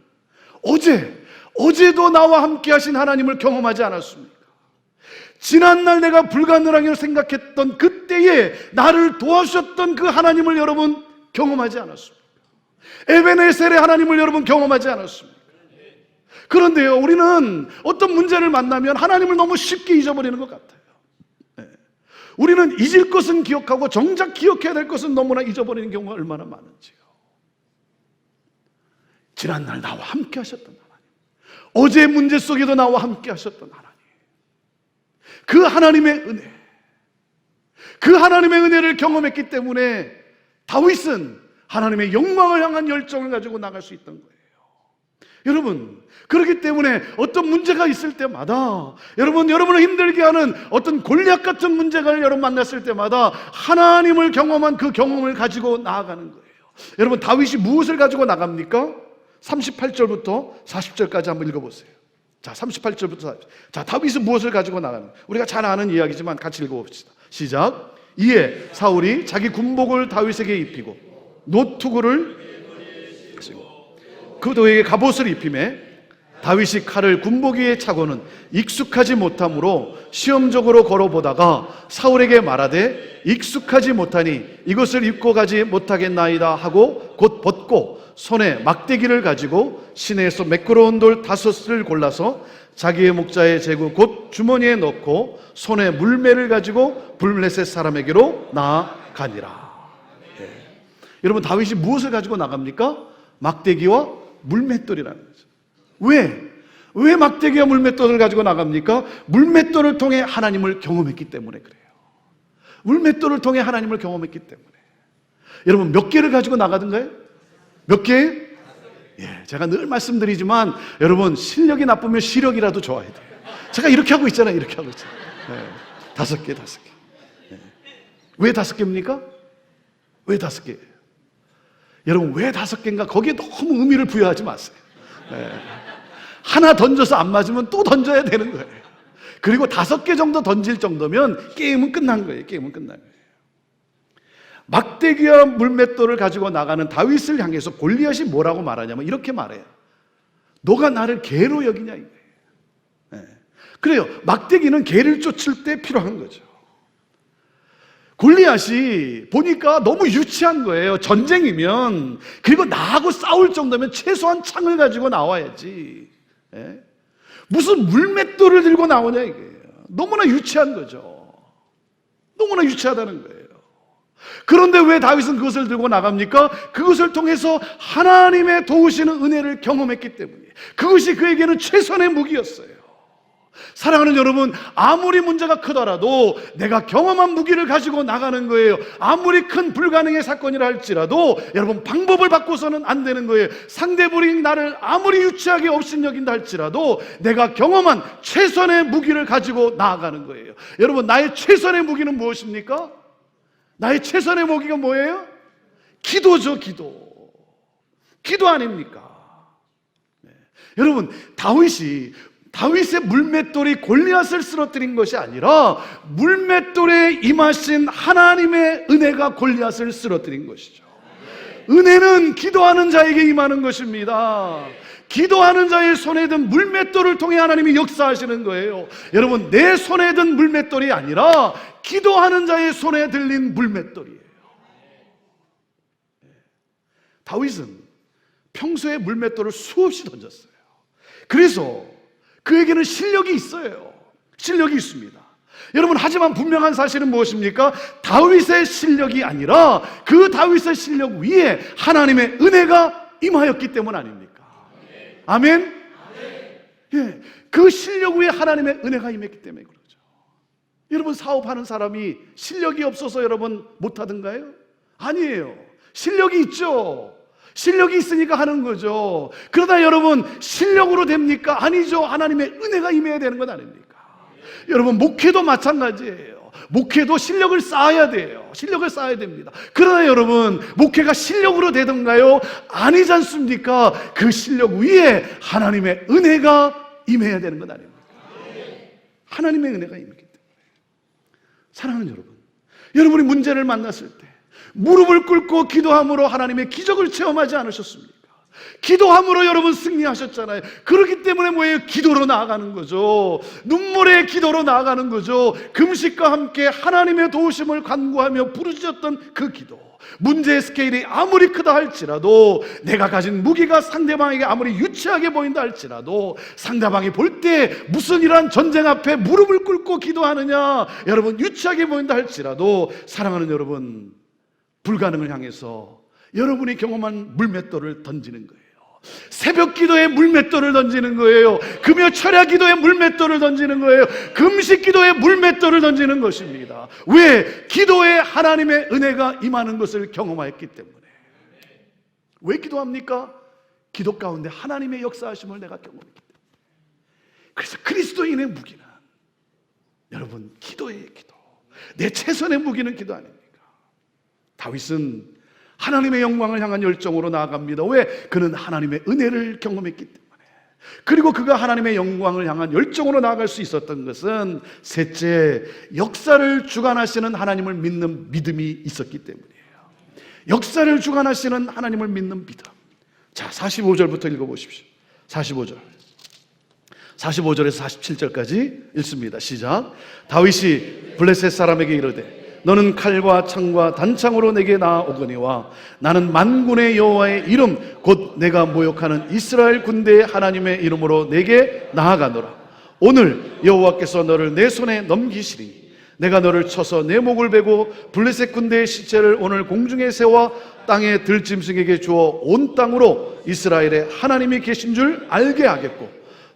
어제도 나와 함께 하신 하나님을 경험하지 않았습니까? 지난날 내가 불가능하게 생각했던 그때에 나를 도와주셨던 그 하나님을 여러분 경험하지 않았습니까? 에베네셀의 하나님을 여러분 경험하지 않았습니까? 그런데요, 우리는 어떤 문제를 만나면 하나님을 너무 쉽게 잊어버리는 것 같아요. 우리는 잊을 것은 기억하고 정작 기억해야 될 것은 너무나 잊어버리는 경우가 얼마나 많은지요. 지난날 나와 함께 하셨던 하나님, 어제 문제 속에도 나와 함께 하셨던 하나님, 그 하나님의 은혜, 그 하나님의 은혜를 경험했기 때문에 다윗은 하나님의 영광을 향한 열정을 가지고 나갈 수 있던 거예요. 여러분, 그렇기 때문에 어떤 문제가 있을 때마다, 여러분을 힘들게 하는 어떤 골리앗 같은 문제가 여러분 만났을 때마다 하나님을 경험한 그 경험을 가지고 나아가는 거예요. 여러분, 다윗이 무엇을 가지고 나갑니까? 38절부터 40절까지 한번 읽어보세요. 자, 38절부터 40절. 자, 다윗은 무엇을 가지고 나가는, 우리가 잘 아는 이야기지만 같이 읽어봅시다. 시작. 이에 사울이 자기 군복을 다윗에게 입히고 노투구를 그 도에게 갑옷을 입히매, 다윗이 칼을 군복 위에 차고는 익숙하지 못하므로 시험적으로 걸어보다가 사울에게 말하되 익숙하지 못하니 이것을 입고 가지 못하겠나이다 하고 곧 벗고 손에 막대기를 가지고 시내에서 매끄러운 돌 5을 골라서 자기의 목자의 제구 곧 주머니에 넣고 손에 물매를 가지고 블레셋 사람에게로 나아가니라. 여러분, 다윗이 무엇을 가지고 나갑니까? 막대기와 물맷돌이라는 거죠. 왜 막대기와 물맷돌을 가지고 나갑니까? 물맷돌을 통해 하나님을 경험했기 때문에 그래요. 물맷돌을 통해 하나님을 경험했기 때문에. 여러분, 몇 개를 가지고 나가던가요? 몇 개? 제가 늘 말씀드리지만 여러분, 실력이 나쁘면 시력이라도 좋아야 돼요. 제가 이렇게 하고 있잖아요. 이렇게 하고 있잖아요. 5개. 왜 5개입니까? 왜 5개예요? 여러분, 왜 5개인가? 거기에 너무 의미를 부여하지 마세요. 하나 던져서 안 맞으면 또 던져야 되는 거예요. 그리고 5개 정도 던질 정도면 게임은 끝난 거예요. 게임은 끝난 거예요. 막대기와 물맷돌을 가지고 나가는 다윗을 향해서 골리앗이 뭐라고 말하냐면 이렇게 말해요. 너가 나를 개로 여기냐 이거예요. 그래요. 막대기는 개를 쫓을 때 필요한 거죠. 골리앗이 보니까 너무 유치한 거예요. 전쟁이면, 그리고 나하고 싸울 정도면 최소한 창을 가지고 나와야지. 무슨 물맷돌을 들고 나오냐 이거예요. 너무나 유치한 거죠. 너무나 유치하다는 거예요. 그런데 왜 다윗은 그것을 들고 나갑니까? 그것을 통해서 하나님의 도우시는 은혜를 경험했기 때문에, 그것이 그에게는 최선의 무기였어요. 사랑하는 여러분, 아무리 문제가 크더라도 내가 경험한 무기를 가지고 나가는 거예요. 아무리 큰 불가능의 사건이라 할지라도 여러분, 방법을 바꿔서는 안 되는 거예요. 상대방이 나를 아무리 유치하게 업신여긴다 할지라도 내가 경험한 최선의 무기를 가지고 나아가는 거예요. 여러분, 나의 최선의 무기는 무엇입니까? 나의 최선의 무기가 뭐예요? 기도죠. 기도 아닙니까? 여러분, 다윗이 다윗의 물맷돌이 골리앗을 쓰러뜨린 것이 아니라 물맷돌에 임하신 하나님의 은혜가 골리앗을 쓰러뜨린 것이죠. 은혜는 기도하는 자에게 임하는 것입니다. 기도하는 자의 손에 든 물맷돌을 통해 하나님이 역사하시는 거예요. 여러분, 내 손에 든 물맷돌이 아니라 기도하는 자의 손에 들린 물맷돌이에요. 다윗은 평소에 물맷돌을 수없이 던졌어요. 그래서 그에게는 실력이 있어요. 실력이 있습니다. 여러분, 하지만 분명한 사실은 무엇입니까? 다윗의 실력이 아니라 그 다윗의 실력 위에 하나님의 은혜가 임하였기 때문 아닙니까? 아멘? 예, 그 실력 위에 하나님의 은혜가 임했기 때문에 그러죠. 여러분, 사업하는 사람이 실력이 없어서 여러분 못하던가요? 아니에요. 실력이 있죠. 실력이 있으니까 하는 거죠. 그러다 여러분, 실력으로 됩니까? 아니죠. 하나님의 은혜가 임해야 되는 건 아닙니까? 여러분, 목회도 마찬가지예요. 목회도 실력을 쌓아야 돼요. 실력을 쌓아야 됩니다. 그러나 여러분, 목회가 실력으로 되던가요? 아니지 않습니까? 그 실력 위에 하나님의 은혜가 임해야 되는 건 아닙니까? 하나님의 은혜가 임했기 때문에. 사랑하는 여러분, 여러분이 문제를 만났을 때 무릎을 꿇고 기도함으로 하나님의 기적을 체험하지 않으셨습니까? 기도함으로 여러분 승리하셨잖아요. 그렇기 때문에 뭐예요? 기도로 나아가는 거죠. 눈물의 기도로 나아가는 거죠. 금식과 함께 하나님의 도우심을 간구하며 부르짖었던 그 기도. 문제의 스케일이 아무리 크다 할지라도, 내가 가진 무기가 상대방에게 아무리 유치하게 보인다 할지라도, 상대방이 볼 때 무슨 이러한 전쟁 앞에 무릎을 꿇고 기도하느냐, 여러분 유치하게 보인다 할지라도, 사랑하는 여러분, 불가능을 향해서 여러분이 경험한 물맷돌을 던지는 거예요. 새벽 기도에 물맷돌을 던지는 거예요. 금요 철야 기도에 물맷돌을 던지는 거예요. 금식 기도에 물맷돌을 던지는 것입니다. 왜? 기도에 하나님의 은혜가 임하는 것을 경험했기 때문에. 왜 기도합니까? 기도 가운데 하나님의 역사하심을 내가 경험했기 때문에. 그래서 그리스도인의 무기는 여러분, 기도예요. 기도. 내 최선의 무기는 기도 아닙니까? 다윗은 하나님의 영광을 향한 열정으로 나아갑니다. 왜? 그는 하나님의 은혜를 경험했기 때문에. 그리고 그가 하나님의 영광을 향한 열정으로 나아갈 수 있었던 것은 셋째, 역사를 주관하시는 하나님을 믿는 믿음이 있었기 때문이에요. 역사를 주관하시는 하나님을 믿는 믿음. 자, 45절부터 읽어보십시오. 45절에서 47절까지 읽습니다. 시작. 다윗이 블레셋 사람에게 이르되, 너는 칼과 창과 단창으로 내게 나아오거니와 나는 만군의 여호와의 이름 곧 내가 모욕하는 이스라엘 군대의 하나님의 이름으로 내게 나아가노라. 오늘 여호와께서 너를 내 손에 넘기시리니 내가 너를 쳐서 내 목을 베고 블레셋 군대의 시체를 오늘 공중에 세워 땅의 들짐승에게 주어 온 땅으로 이스라엘의 하나님이 계신 줄 알게 하겠고,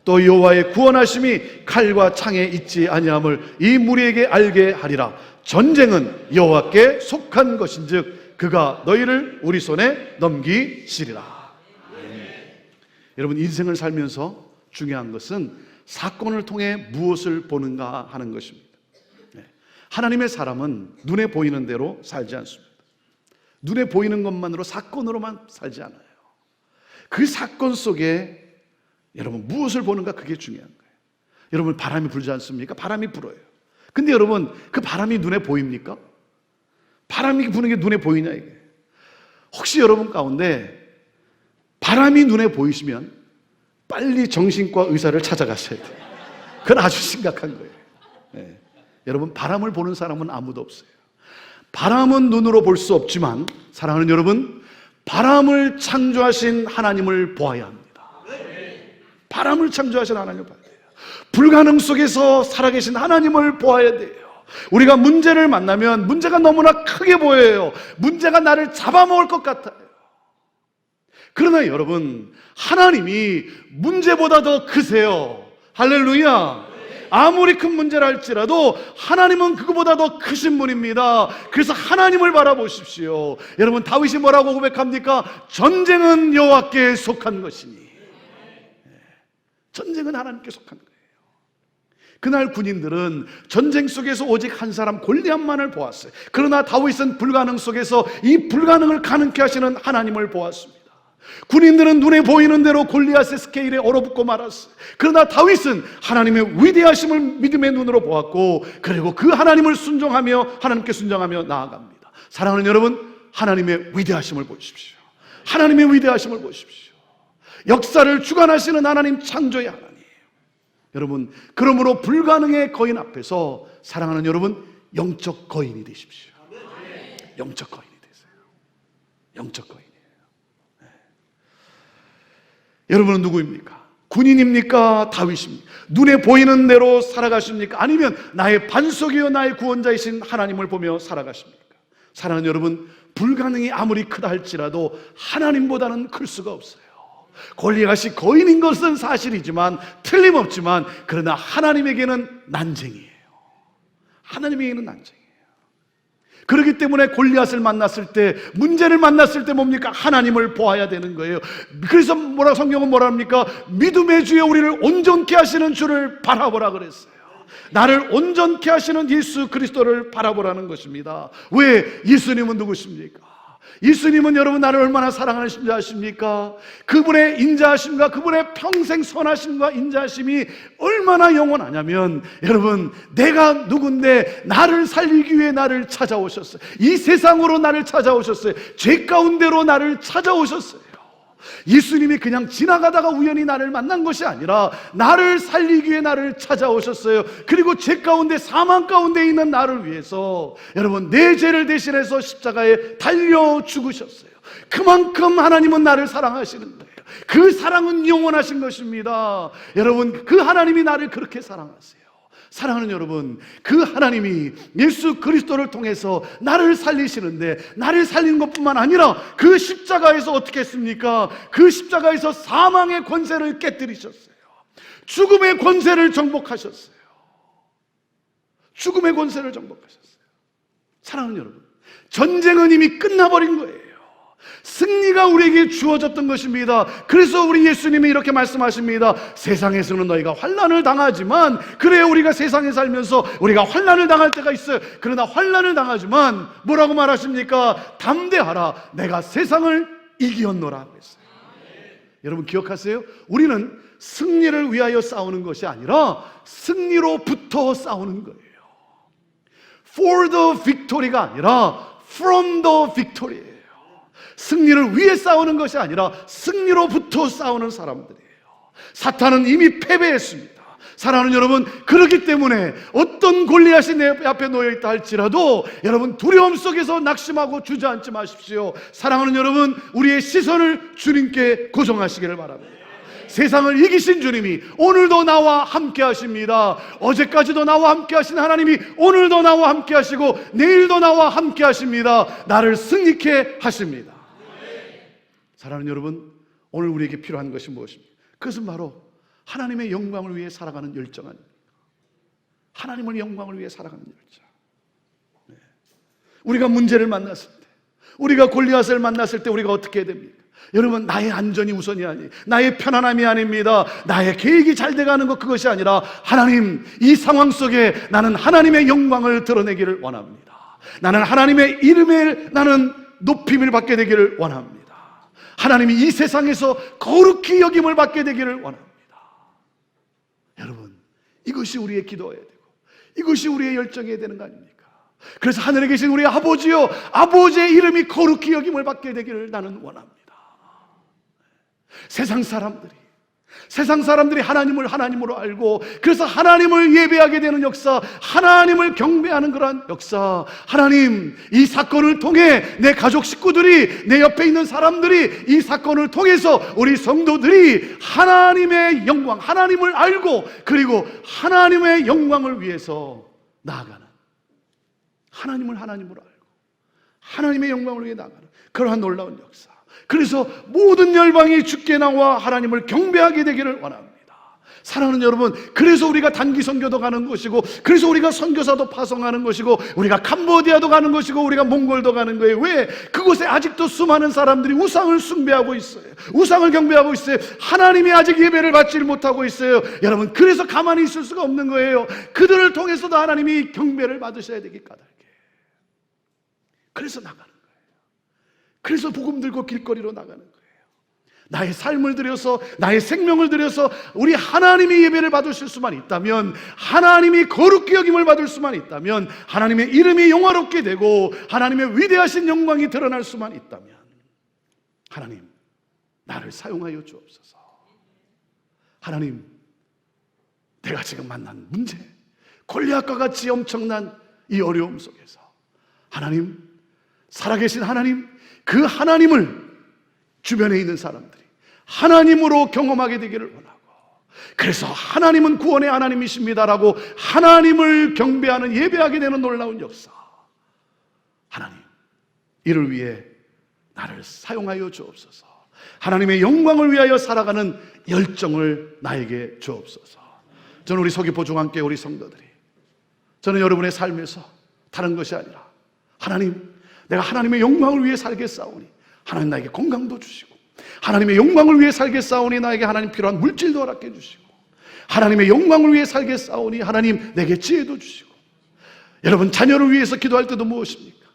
또 여호와의 구원하심이 칼과 창에 있지 아니함을 이 무리에게 알게 하리라. 전쟁은 여호와께 속한 것인즉 그가 너희를 우리 손에 넘기시리라. 여러분, 인생을 살면서 중요한 것은 사건을 통해 무엇을 보는가 하는 것입니다. 하나님의 사람은 눈에 보이는 대로 살지 않습니다. 눈에 보이는 것만으로, 사건으로만 살지 않아요. 그 사건 속에 여러분 무엇을 보는가, 그게 중요한 거예요. 여러분, 바람이 불지 않습니까? 바람이 불어요. 근데 여러분, 그 바람이 눈에 보입니까? 바람이 부는 게 눈에 보이냐 이게. 혹시 여러분 가운데 바람이 눈에 보이시면 빨리 정신과 의사를 찾아가셔야 돼요. 그건 아주 심각한 거예요. 네. 여러분, 바람을 보는 사람은 아무도 없어요. 바람은 눈으로 볼 수 없지만, 사랑하는 여러분, 바람을 창조하신 하나님을 보아야 합니다. 바람을 창조하신 하나님을 봐야 돼요. 불가능 속에서 살아계신 하나님을 보아야 돼요. 우리가 문제를 만나면 문제가 너무나 크게 보여요. 문제가 나를 잡아먹을 것 같아요. 그러나 여러분, 하나님이 문제보다 더 크세요. 할렐루야. 아무리 큰 문제라 할지라도 하나님은 그거보다 더 크신 분입니다. 그래서 하나님을 바라보십시오. 여러분, 다윗이 뭐라고 고백합니까? 전쟁은 여호와께 속한 것이니. 전쟁은 하나님께 속한 거예요. 그날 군인들은 전쟁 속에서 오직 한 사람 골리앗만을 보았어요. 그러나 다윗은 불가능 속에서 이 불가능을 가능케 하시는 하나님을 보았습니다. 군인들은 눈에 보이는 대로 골리앗의 스케일에 얼어붙고 말았어요. 그러나 다윗은 하나님의 위대하심을 믿음의 눈으로 보았고, 그리고 그 하나님을 순종하며 하나님께 순종하며 나아갑니다. 사랑하는 여러분, 하나님의 위대하심을 보십시오. 하나님의 위대하심을 보십시오. 역사를 주관하시는 하나님, 창조의 하나님. 여러분, 그러므로 불가능의 거인 앞에서 사랑하는 여러분, 영적 거인이 되십시오. 영적 거인이 되세요. 영적 거인이에요. 네. 여러분은 누구입니까? 군인입니까? 다윗입니까? 눈에 보이는 대로 살아가십니까? 아니면 나의 반석이요 나의 구원자이신 하나님을 보며 살아가십니까? 사랑하는 여러분, 불가능이 아무리 크다 할지라도 하나님보다는 클 수가 없어요. 골리앗이 거인인 것은 사실이지만, 틀림없지만, 그러나 하나님에게는 난쟁이에요. 하나님에게는 난쟁이에요. 그렇기 때문에 골리앗을 만났을 때, 문제를 만났을 때 뭡니까? 하나님을 보아야 되는 거예요. 그래서 성경은 뭐라 합니까? 믿음의 주에 우리를 온전케 하시는 주를 바라보라 그랬어요. 나를 온전케 하시는 예수 그리스도를 바라보라는 것입니다. 왜? 예수님은 누구십니까? 예수님은 여러분 나를 얼마나 사랑하시는 줄 아십니까? 그분의 인자하심과 그분의 평생 선하심과 인자하심이 얼마나 영원하냐면, 여러분, 내가 누군데 나를 살리기 위해 나를 찾아오셨어요. 이 세상으로 나를 찾아오셨어요. 죄 가운데로 나를 찾아오셨어요. 예수님이 그냥 지나가다가 우연히 나를 만난 것이 아니라 나를 살리기 위해 나를 찾아오셨어요. 그리고 죄 가운데, 사망 가운데 있는 나를 위해서 여러분 내 죄를 대신해서 십자가에 달려 죽으셨어요. 그만큼 하나님은 나를 사랑하시는 거예요. 그 사랑은 영원하신 것입니다. 여러분, 그 하나님이 나를 그렇게 사랑하세요. 사랑하는 여러분, 그 하나님이 예수 그리스도를 통해서 나를 살리시는데, 나를 살리는 것뿐만 아니라 그 십자가에서 어떻게 했습니까? 그 십자가에서 사망의 권세를 깨뜨리셨어요. 죽음의 권세를 정복하셨어요. 죽음의 권세를 정복하셨어요. 사랑하는 여러분, 전쟁은 이미 끝나버린 거예요. 승리가 우리에게 주어졌던 것입니다. 그래서 우리 예수님이 이렇게 말씀하십니다. 세상에서는 너희가 환난을 당하지만, 그래요, 우리가 세상에 살면서 우리가 환난을 당할 때가 있어요. 그러나 환난을 당하지만 뭐라고 말하십니까? 담대하라, 내가 세상을 이기었노라 했어요. 여러분 기억하세요? 우리는 승리를 위하여 싸우는 것이 아니라 승리로부터 싸우는 거예요. For the victory가 아니라 from the victory예요. 승리를 위해 싸우는 것이 아니라 승리로부터 싸우는 사람들이에요. 사탄은 이미 패배했습니다. 사랑하는 여러분, 그렇기 때문에 어떤 골리앗이 내 앞에 놓여있다 할지라도 여러분 두려움 속에서 낙심하고 주저앉지 마십시오. 사랑하는 여러분, 우리의 시선을 주님께 고정하시기를 바랍니다. 세상을 이기신 주님이 오늘도 나와 함께 하십니다. 어제까지도 나와 함께 하신 하나님이 오늘도 나와 함께 하시고 내일도 나와 함께 하십니다. 나를 승리케 하십니다. 사랑하는 여러분, 오늘 우리에게 필요한 것이 무엇입니까? 그것은 바로 하나님의 영광을 위해 살아가는 열정 아닙니까? 하나님의 영광을 위해 살아가는 열정. 네. 우리가 문제를 만났을 때, 우리가 골리앗을 만났을 때 우리가 어떻게 해야 됩니까? 여러분, 나의 안전이 우선이 아니에요. 나의 편안함이 아닙니다. 나의 계획이 잘 돼가는 것, 그것이 아니라 하나님, 이 상황 속에 나는 하나님의 영광을 드러내기를 원합니다. 나는 하나님의 이름에 나는 높임을 받게 되기를 원합니다. 하나님이 이 세상에서 거룩히 여김을 받게 되기를 원합니다. 여러분, 이것이 우리의 기도여야 되고 이것이 우리의 열정이어야 되는 거 아닙니까? 그래서 하늘에 계신 우리 아버지요, 아버지의 이름이 거룩히 여김을 받게 되기를 나는 원합니다. 세상 사람들이 하나님을 하나님으로 알고, 그래서 하나님을 예배하게 되는 역사, 하나님을 경배하는 그러한 역사. 하나님, 이 사건을 통해 내 가족 식구들이, 내 옆에 있는 사람들이 이 사건을 통해서 우리 성도들이 하나님의 영광, 하나님을 알고, 그리고 하나님의 영광을 위해서 나아가는, 하나님을 하나님으로 알고 하나님의 영광을 위해 나아가는 그러한 놀라운 역사. 그래서 모든 열방이 주께 나와 하나님을 경배하게 되기를 원합니다. 사랑하는 여러분, 그래서 우리가 단기 선교도 가는 것이고, 그래서 우리가 선교사도 파송하는 것이고, 우리가 캄보디아도 가는 것이고, 우리가 몽골도 가는 거예요. 왜? 그곳에 아직도 수많은 사람들이 우상을 숭배하고 있어요. 우상을 경배하고 있어요. 하나님이 아직 예배를 받지 못하고 있어요. 여러분, 그래서 가만히 있을 수가 없는 거예요. 그들을 통해서도 하나님이 경배를 받으셔야 되기 까닭에. 그래서 나가는 거예요. 그래서 복음 들고 길거리로 나가는 거예요. 나의 삶을 들여서, 나의 생명을 들여서 우리 하나님이 예배를 받으실 수만 있다면, 하나님이 거룩히 여김을 받을 수만 있다면, 하나님의 이름이 영화롭게 되고 하나님의 위대하신 영광이 드러날 수만 있다면, 하나님, 나를 사용하여 주옵소서. 하나님, 내가 지금 만난 문제, 골리앗과 같이 엄청난 이 어려움 속에서 하나님, 살아계신 하나님, 그 하나님을 주변에 있는 사람들이 하나님으로 경험하게 되기를 원하고, 그래서 하나님은 구원의 하나님이십니다라고 하나님을 경배하는, 예배하게 되는 놀라운 역사, 하나님, 이를 위해 나를 사용하여 주옵소서. 하나님의 영광을 위하여 살아가는 열정을 나에게 주옵소서. 저는 우리 서귀포 중앙교회 우리 성도들이, 저는 여러분의 삶에서 다른 것이 아니라, 하나님, 내가 하나님의 영광을 위해 살겠사오니 하나님 나에게 건강도 주시고, 하나님의 영광을 위해 살겠사오니 나에게 하나님 필요한 물질도 허락해 주시고, 하나님의 영광을 위해 살겠사오니 하나님 내게 지혜도 주시고, 여러분 자녀를 위해서 기도할 때도 무엇입니까?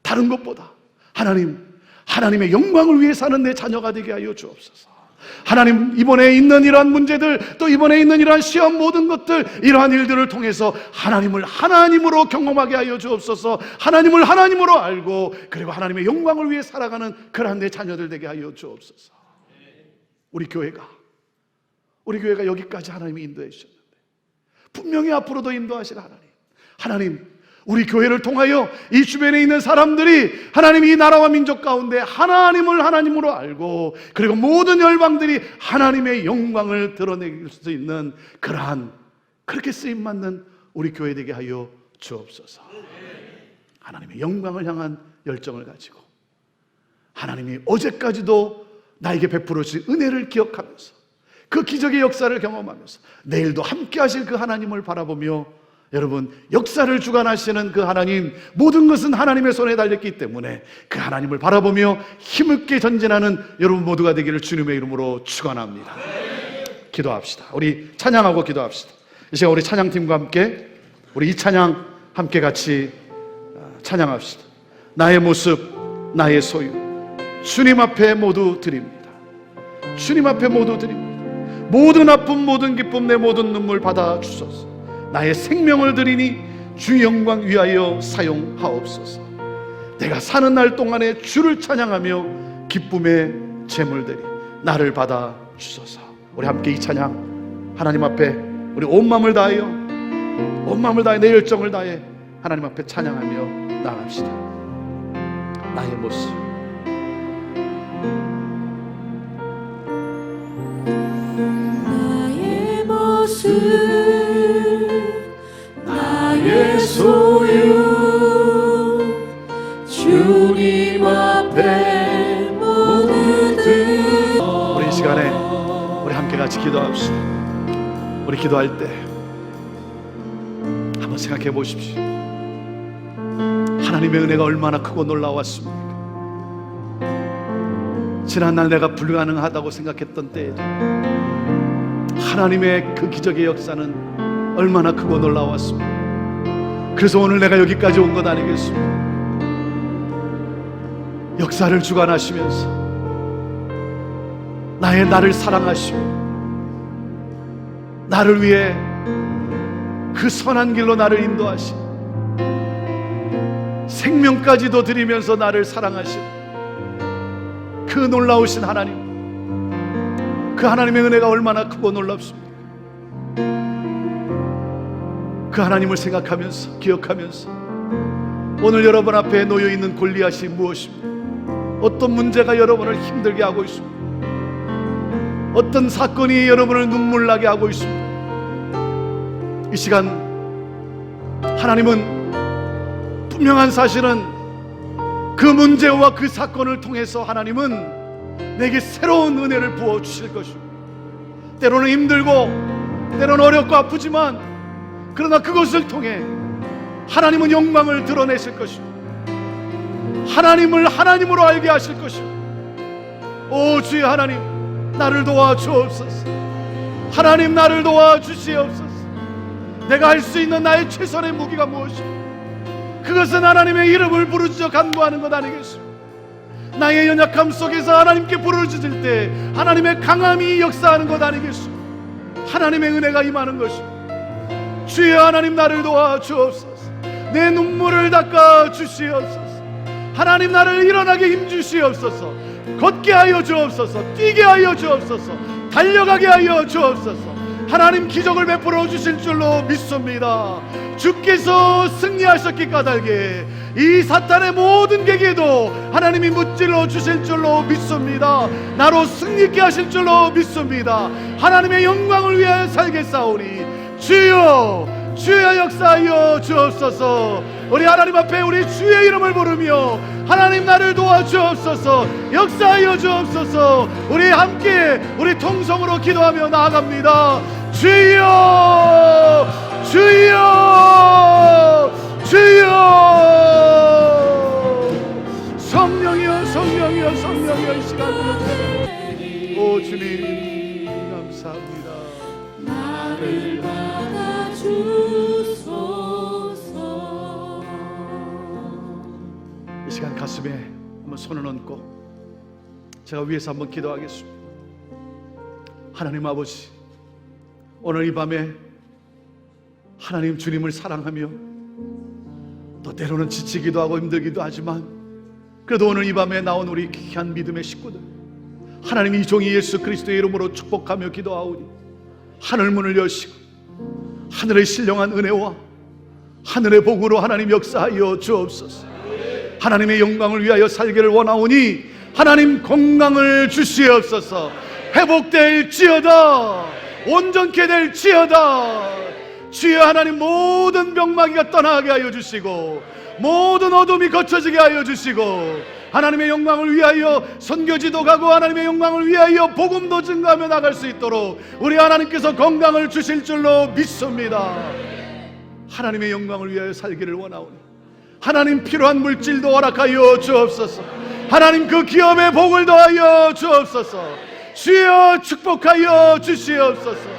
다른 것보다 하나님, 하나님의 영광을 위해 사는 내 자녀가 되게 하여 주옵소서. 하나님, 이번에 있는 이러한 문제들, 또 이번에 있는 이러한 시험, 모든 것들, 이러한 일들을 통해서 하나님을 하나님으로 경험하게 하여 주옵소서. 하나님을 하나님으로 알고, 그리고 하나님의 영광을 위해 살아가는 그러한 내 자녀들 되게 하여 주옵소서. 우리 교회가 여기까지 하나님이 인도해 주셨는데, 분명히 앞으로도 인도하실 하나님, 우리 교회를 통하여 이 주변에 있는 사람들이 하나님, 이 나라와 민족 가운데 하나님을 하나님으로 알고, 그리고 모든 열방들이 하나님의 영광을 드러낼 수 있는 그러한, 그렇게 쓰임받는 우리 교회 되게 하여 주옵소서. 하나님의 영광을 향한 열정을 가지고, 하나님이 어제까지도 나에게 베풀어 주신 은혜를 기억하면서, 그 기적의 역사를 경험하면서 내일도 함께 하실 그 하나님을 바라보며, 여러분, 역사를 주관하시는 그 하나님, 모든 것은 하나님의 손에 달렸기 때문에 그 하나님을 바라보며 힘있게 전진하는 여러분 모두가 되기를 주님의 이름으로 축원합니다. 기도합시다. 우리 찬양하고 기도합시다. 이 시간 우리 찬양팀과 함께 우리 이 찬양 함께 같이 찬양합시다. 나의 모습, 나의 소유, 주님 앞에 모두 드립니다. 주님 앞에 모두 드립니다. 모든 아픔, 모든 기쁨, 내 모든 눈물 받아 주소서. 나의 생명을 드리니 주 영광 위하여 사용하옵소서. 내가 사는 날 동안에 주를 찬양하며 기쁨의 제물 드리 나를 받아 주소서. 우리 함께 이 찬양 하나님 앞에 우리 온 마음을 다하여 내 열정을 다해 하나님 앞에 찬양하며 나갑시다. 나의 모습, 나의 모습, 나의 소유, 주님 앞에 모두 드려. 우리 이 시간에 우리 함께 같이 기도합시다. 우리 기도할 때 한번 생각해 보십시오. 하나님의 은혜가 얼마나 크고 놀라웠습니까? 지난날 내가 불가능하다고 생각했던 때에도 하나님의 그 기적의 역사는 얼마나 크고 놀라웠습니까? 그래서 오늘 내가 여기까지 온 것 아니겠습니까? 역사를 주관하시면서 나를 사랑하시고 나를 위해 그 선한 길로 나를 인도하시고 생명까지도 드리면서 나를 사랑하시고 그 놀라우신 하나님, 그 하나님의 은혜가 얼마나 크고 놀랍습니까? 그 하나님을 생각하면서, 기억하면서 오늘 여러분 앞에 놓여있는 골리앗이 무엇입니까? 어떤 문제가 여러분을 힘들게 하고 있습니까? 어떤 사건이 여러분을 눈물나게 하고 있습니까? 이 시간 하나님은 분명한 사실은 그 문제와 그 사건을 통해서 하나님은 내게 새로운 은혜를 부어주실 것입니다. 때로는 힘들고 때로는 어렵고 아프지만 그러나 그것을 통해 하나님은 영광을 드러내실 것입니다. 하나님을 하나님으로 알게 하실 것입니다. 오 주의 하나님, 나를 도와주옵소서. 하나님, 나를 도와주시옵소서. 내가 할 수 있는 나의 최선의 무기가 무엇입니까? 그것은 하나님의 이름을 부르짖어 간구하는 것 아니겠습니까? 나의 연약함 속에서 하나님께 부르짖을 때 하나님의 강함이 역사하는 것 아니겠소? 하나님의 은혜가 임하는 것입니다. 주여 하나님, 나를 도와 주옵소서. 내 눈물을 닦아 주시옵소서. 하나님, 나를 일어나게 힘주시옵소서. 걷게 하여 주옵소서. 뛰게 하여 주옵소서. 달려가게 하여 주옵소서. 하나님, 기적을 베풀어 주실 줄로 믿습니다. 주께서 승리하셨기 까닭에 이 사탄의 모든 계기에도 하나님이 무찔러 주실 줄로 믿습니다. 나로 승리케 하실 줄로 믿습니다. 하나님의 영광을 위하여 살겠사오니 주여, 주여 역사하여 주옵소서. 우리 하나님 앞에 우리 주의 이름을 부르며 하나님, 나를 도와주옵소서. 역사하여 주옵소서. 우리 함께 우리 통성으로 기도하며 나아갑니다. 주여, 주여, 주여. 성령이여, 성령이여, 성령이여, 이 시간으로 오 주님 감사합니다. 나를 받아주소서. 이 시간 가슴에 한번 손을 얹고 제가 위에서 한번 기도하겠습니다. 하나님 아버지, 오늘 이 밤에 하나님 주님을 사랑하며 또 때로는 지치기도 하고 힘들기도 하지만 그래도 오늘 이 밤에 나온 우리 귀한 믿음의 식구들, 하나님 이 종이 예수 그리스도의 이름으로 축복하며 기도하오니 하늘 문을 여시고 하늘의 신령한 은혜와 하늘의 복으로 하나님 역사하여 주옵소서. 하나님의 영광을 위하여 살기를 원하오니 하나님 건강을 주시옵소서. 회복될지어다. 온전케 될지어다. 주여 하나님, 모든 병마귀가 떠나게 하여 주시고 모든 어둠이 거쳐지게 하여 주시고 하나님의 영광을 위하여 선교지도 가고 하나님의 영광을 위하여 복음도 증가하며 나갈 수 있도록 우리 하나님께서 건강을 주실 줄로 믿습니다. 하나님의 영광을 위하여 살기를 원하오니 하나님, 필요한 물질도 허락하여 주옵소서. 하나님, 그 기업의 복을 더하여 주옵소서. 주여 축복하여 주시옵소서.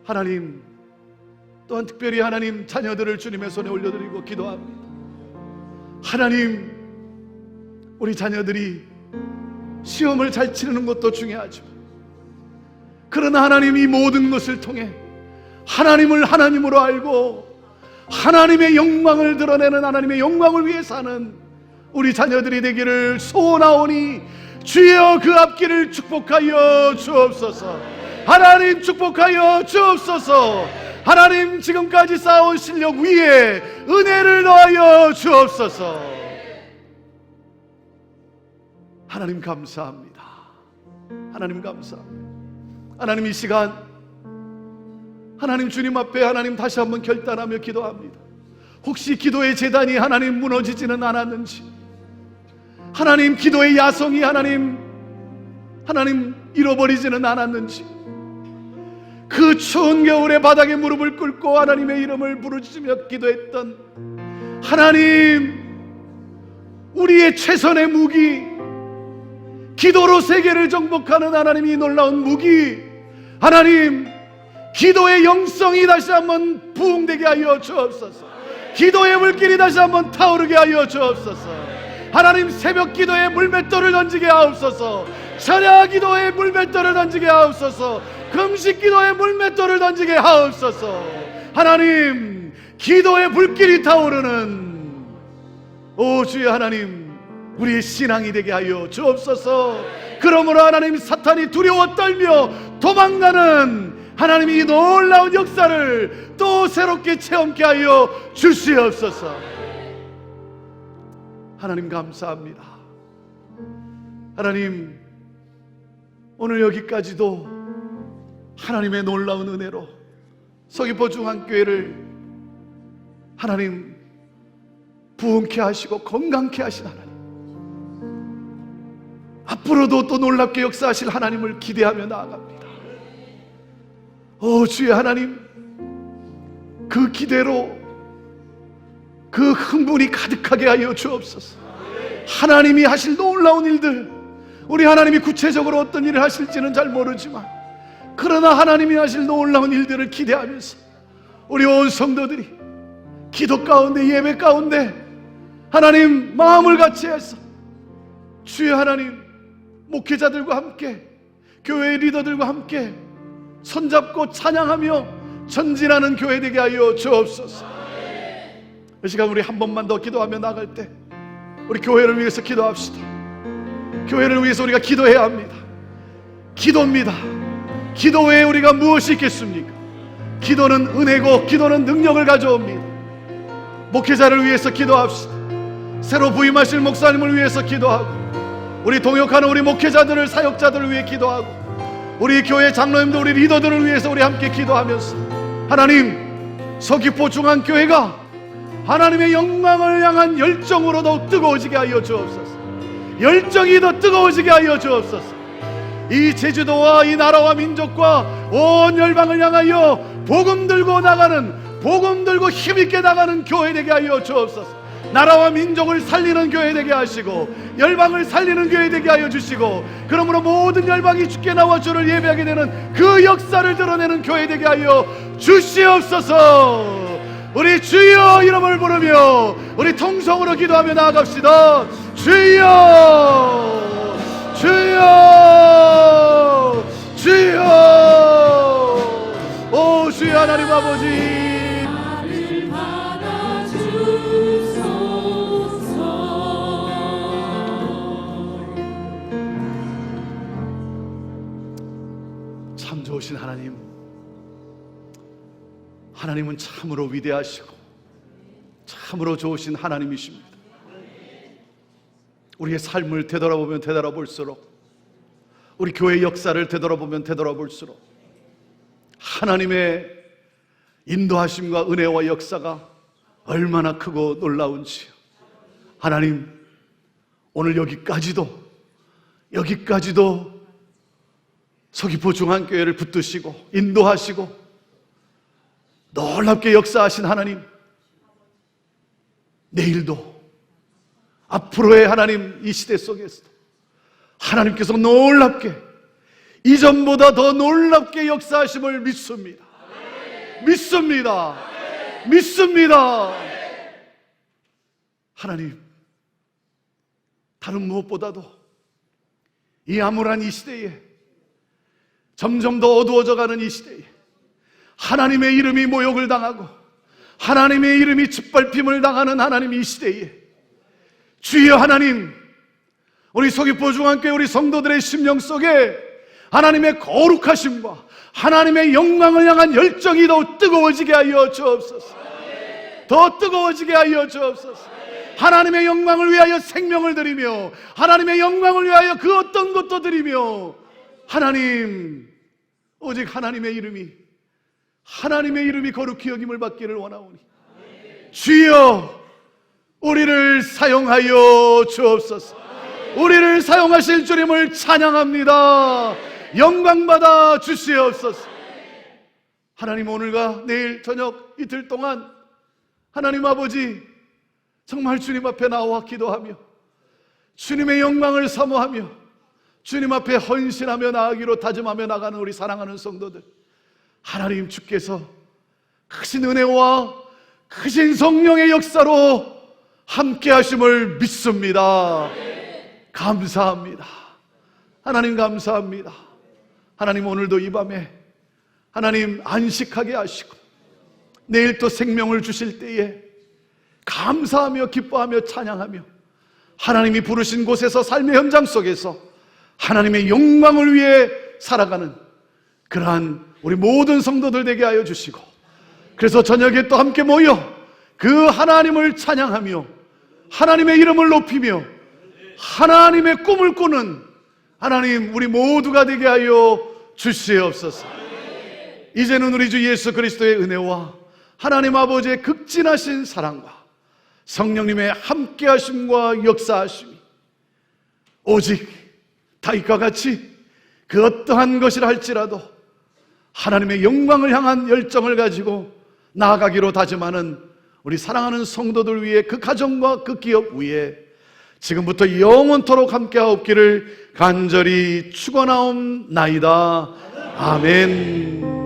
하나님, 또한 특별히 하나님 자녀들을 주님의 손에 올려드리고 기도합니다. 하나님, 우리 자녀들이 시험을 잘 치르는 것도 중요하지만 그러나 하나님, 이 모든 것을 통해 하나님을 하나님으로 알고 하나님의 영광을 드러내는, 하나님의 영광을 위해 사는 우리 자녀들이 되기를 소원하오니 주여 그 앞길을 축복하여 주옵소서. 하나님, 축복하여 주옵소서. 하나님, 지금까지 쌓아온 실력 위에 은혜를 더하여 주옵소서. 하나님 감사합니다. 하나님 감사합니다. 하나님, 이 시간 하나님 주님 앞에 하나님 다시 한번 결단하며 기도합니다. 혹시 기도의 제단이 하나님 무너지지는 않았는지, 하나님 기도의 야성이 하나님 잃어버리지는 않았는지, 그 추운 겨울에 바닥에 무릎을 꿇고 하나님의 이름을 부르짖으며 기도했던 하나님, 우리의 최선의 무기, 기도로 세계를 정복하는 하나님이 놀라운 무기, 하나님 기도의 영성이 다시 한번 부흥되게 하여 주옵소서. 기도의 물길이 다시 한번 타오르게 하여 주옵소서. 하나님, 새벽 기도에 물맷돌을 던지게 하옵소서. 철야 기도에 물맷돌을 던지게 하옵소서. 금식 기도에 물맷돌을 던지게 하옵소서. 하나님, 기도의 불길이 타오르는 오 주여 하나님, 우리의 신앙이 되게 하여 주옵소서. 그러므로 하나님, 사탄이 두려워 떨며 도망가는 하나님이 놀라운 역사를 또 새롭게 체험케 하여 주시옵소서. 하나님 감사합니다. 하나님, 오늘 여기까지도 하나님의 놀라운 은혜로 서귀포 중앙교회를 하나님 부흥케 하시고 건강케 하신 하나님, 앞으로도 또 놀랍게 역사하실 하나님을 기대하며 나아갑니다. 오 주여 하나님, 그 기대로 그 흥분이 가득하게 하여 주옵소서. 하나님이 하실 놀라운 일들, 우리 하나님이 구체적으로 어떤 일을 하실지는 잘 모르지만 그러나 하나님이 하실 놀라운 일들을 기대하면서 우리 온 성도들이 기도 가운데, 예배 가운데 하나님 마음을 같이 해서 주여 하나님 목회자들과 함께 교회 리더들과 함께 손잡고 찬양하며 전진하는 교회 되게 하여 주옵소서. 이 시간 우리 한 번만 더 기도하며 나갈 때 우리 교회를 위해서 기도합시다. 교회를 위해서 우리가 기도해야 합니다. 기도입니다. 기도 외에 우리가 무엇이 있겠습니까? 기도는 은혜고 기도는 능력을 가져옵니다. 목회자를 위해서 기도합시다. 새로 부임하실 목사님을 위해서 기도하고, 우리 동역하는 우리 목회자들을, 사역자들을 위해 기도하고, 우리 교회 장로님들, 우리 리더들을 위해서 우리 함께 기도하면서 하나님, 서귀포 중앙교회가 하나님의 영광을 향한 열정으로 더욱 뜨거워지게 하여 주옵소서. 열정이 더 뜨거워지게 하여 주옵소서. 이 제주도와 이 나라와 민족과 온 열방을 향하여 복음 들고 나가는, 복음 들고 힘있게 나가는 교회 되게 하여 주옵소서. 나라와 민족을 살리는 교회 되게 하시고 열방을 살리는 교회 되게 하여 주시고, 그러므로 모든 열방이 주께 나와 주를 예배하게 되는 그 역사를 드러내는 교회 되게 하여 주시옵소서. 우리 주여 이름을 부르며 우리 통성으로 기도하며 나아갑시다. 주여, 주여, 주여. 오 주여 하나님 아버지, 나를 받아주소서. 참 좋으신 하나님, 하나님은 참으로 위대하시고 참으로 좋으신 하나님이십니다. 우리의 삶을 되돌아보면 되돌아볼수록, 우리 교회의 역사를 되돌아보면 되돌아볼수록 하나님의 인도하심과 은혜와 역사가 얼마나 크고 놀라운지요. 하나님, 오늘 여기까지도 서귀포 중앙교회를 붙드시고 인도하시고 놀랍게 역사하신 하나님, 내일도 앞으로의 하나님 이 시대 속에서도 하나님께서 놀랍게, 이전보다 더 놀랍게 역사하심을 믿습니다. 믿습니다. 믿습니다. 하나님, 다른 무엇보다도 이 암울한 이 시대에, 점점 더 어두워져가는 이 시대에 하나님의 이름이 모욕을 당하고 하나님의 이름이 짓밟힘을 당하는 하나님 이 시대에 주여 하나님, 우리 서귀포 중앙교회 우리 성도들의 심령 속에 하나님의 거룩하심과 하나님의 영광을 향한 열정이 더 뜨거워지게 하여 주옵소서. 더 뜨거워지게 하여 주옵소서. 하나님의 영광을 위하여 생명을 드리며 하나님의 영광을 위하여 그 어떤 것도 드리며, 하나님, 오직 하나님의 이름이 거룩히 여김을 받기를 원하오니 주여 우리를 사용하여 주옵소서. 우리를 사용하실 주님을 찬양합니다. 영광받아 주시옵소서. 하나님, 오늘과 내일 저녁 이틀 동안 하나님 아버지 정말 주님 앞에 나와 기도하며 주님의 영광을 사모하며 주님 앞에 헌신하며 나아가기로 다짐하며 나가는 우리 사랑하는 성도들, 하나님 주께서 크신 은혜와 크신 성령의 역사로 함께 하심을 믿습니다. 감사합니다. 하나님 감사합니다. 하나님, 오늘도 이 밤에 하나님 안식하게 하시고 내일 또 생명을 주실 때에 감사하며 기뻐하며 찬양하며 하나님이 부르신 곳에서 삶의 현장 속에서 하나님의 영광을 위해 살아가는 그러한 우리 모든 성도들 되게 하여 주시고, 그래서 저녁에 또 함께 모여 그 하나님을 찬양하며 하나님의 이름을 높이며 하나님의 꿈을 꾸는 하나님 우리 모두가 되게 하여 주시옵소서. 이제는 우리 주 예수 그리스도의 은혜와 하나님 아버지의 극진하신 사랑과 성령님의 함께하심과 역사하심이 오직 다윗과 같이 그 어떠한 것이라 할지라도 하나님의 영광을 향한 열정을 가지고 나아가기로 다짐하는 우리 사랑하는 성도들 위해, 그 가정과 그 기업 위에 지금부터 영원토록 함께하옵기를 간절히 축원하옵나이다. 아멘.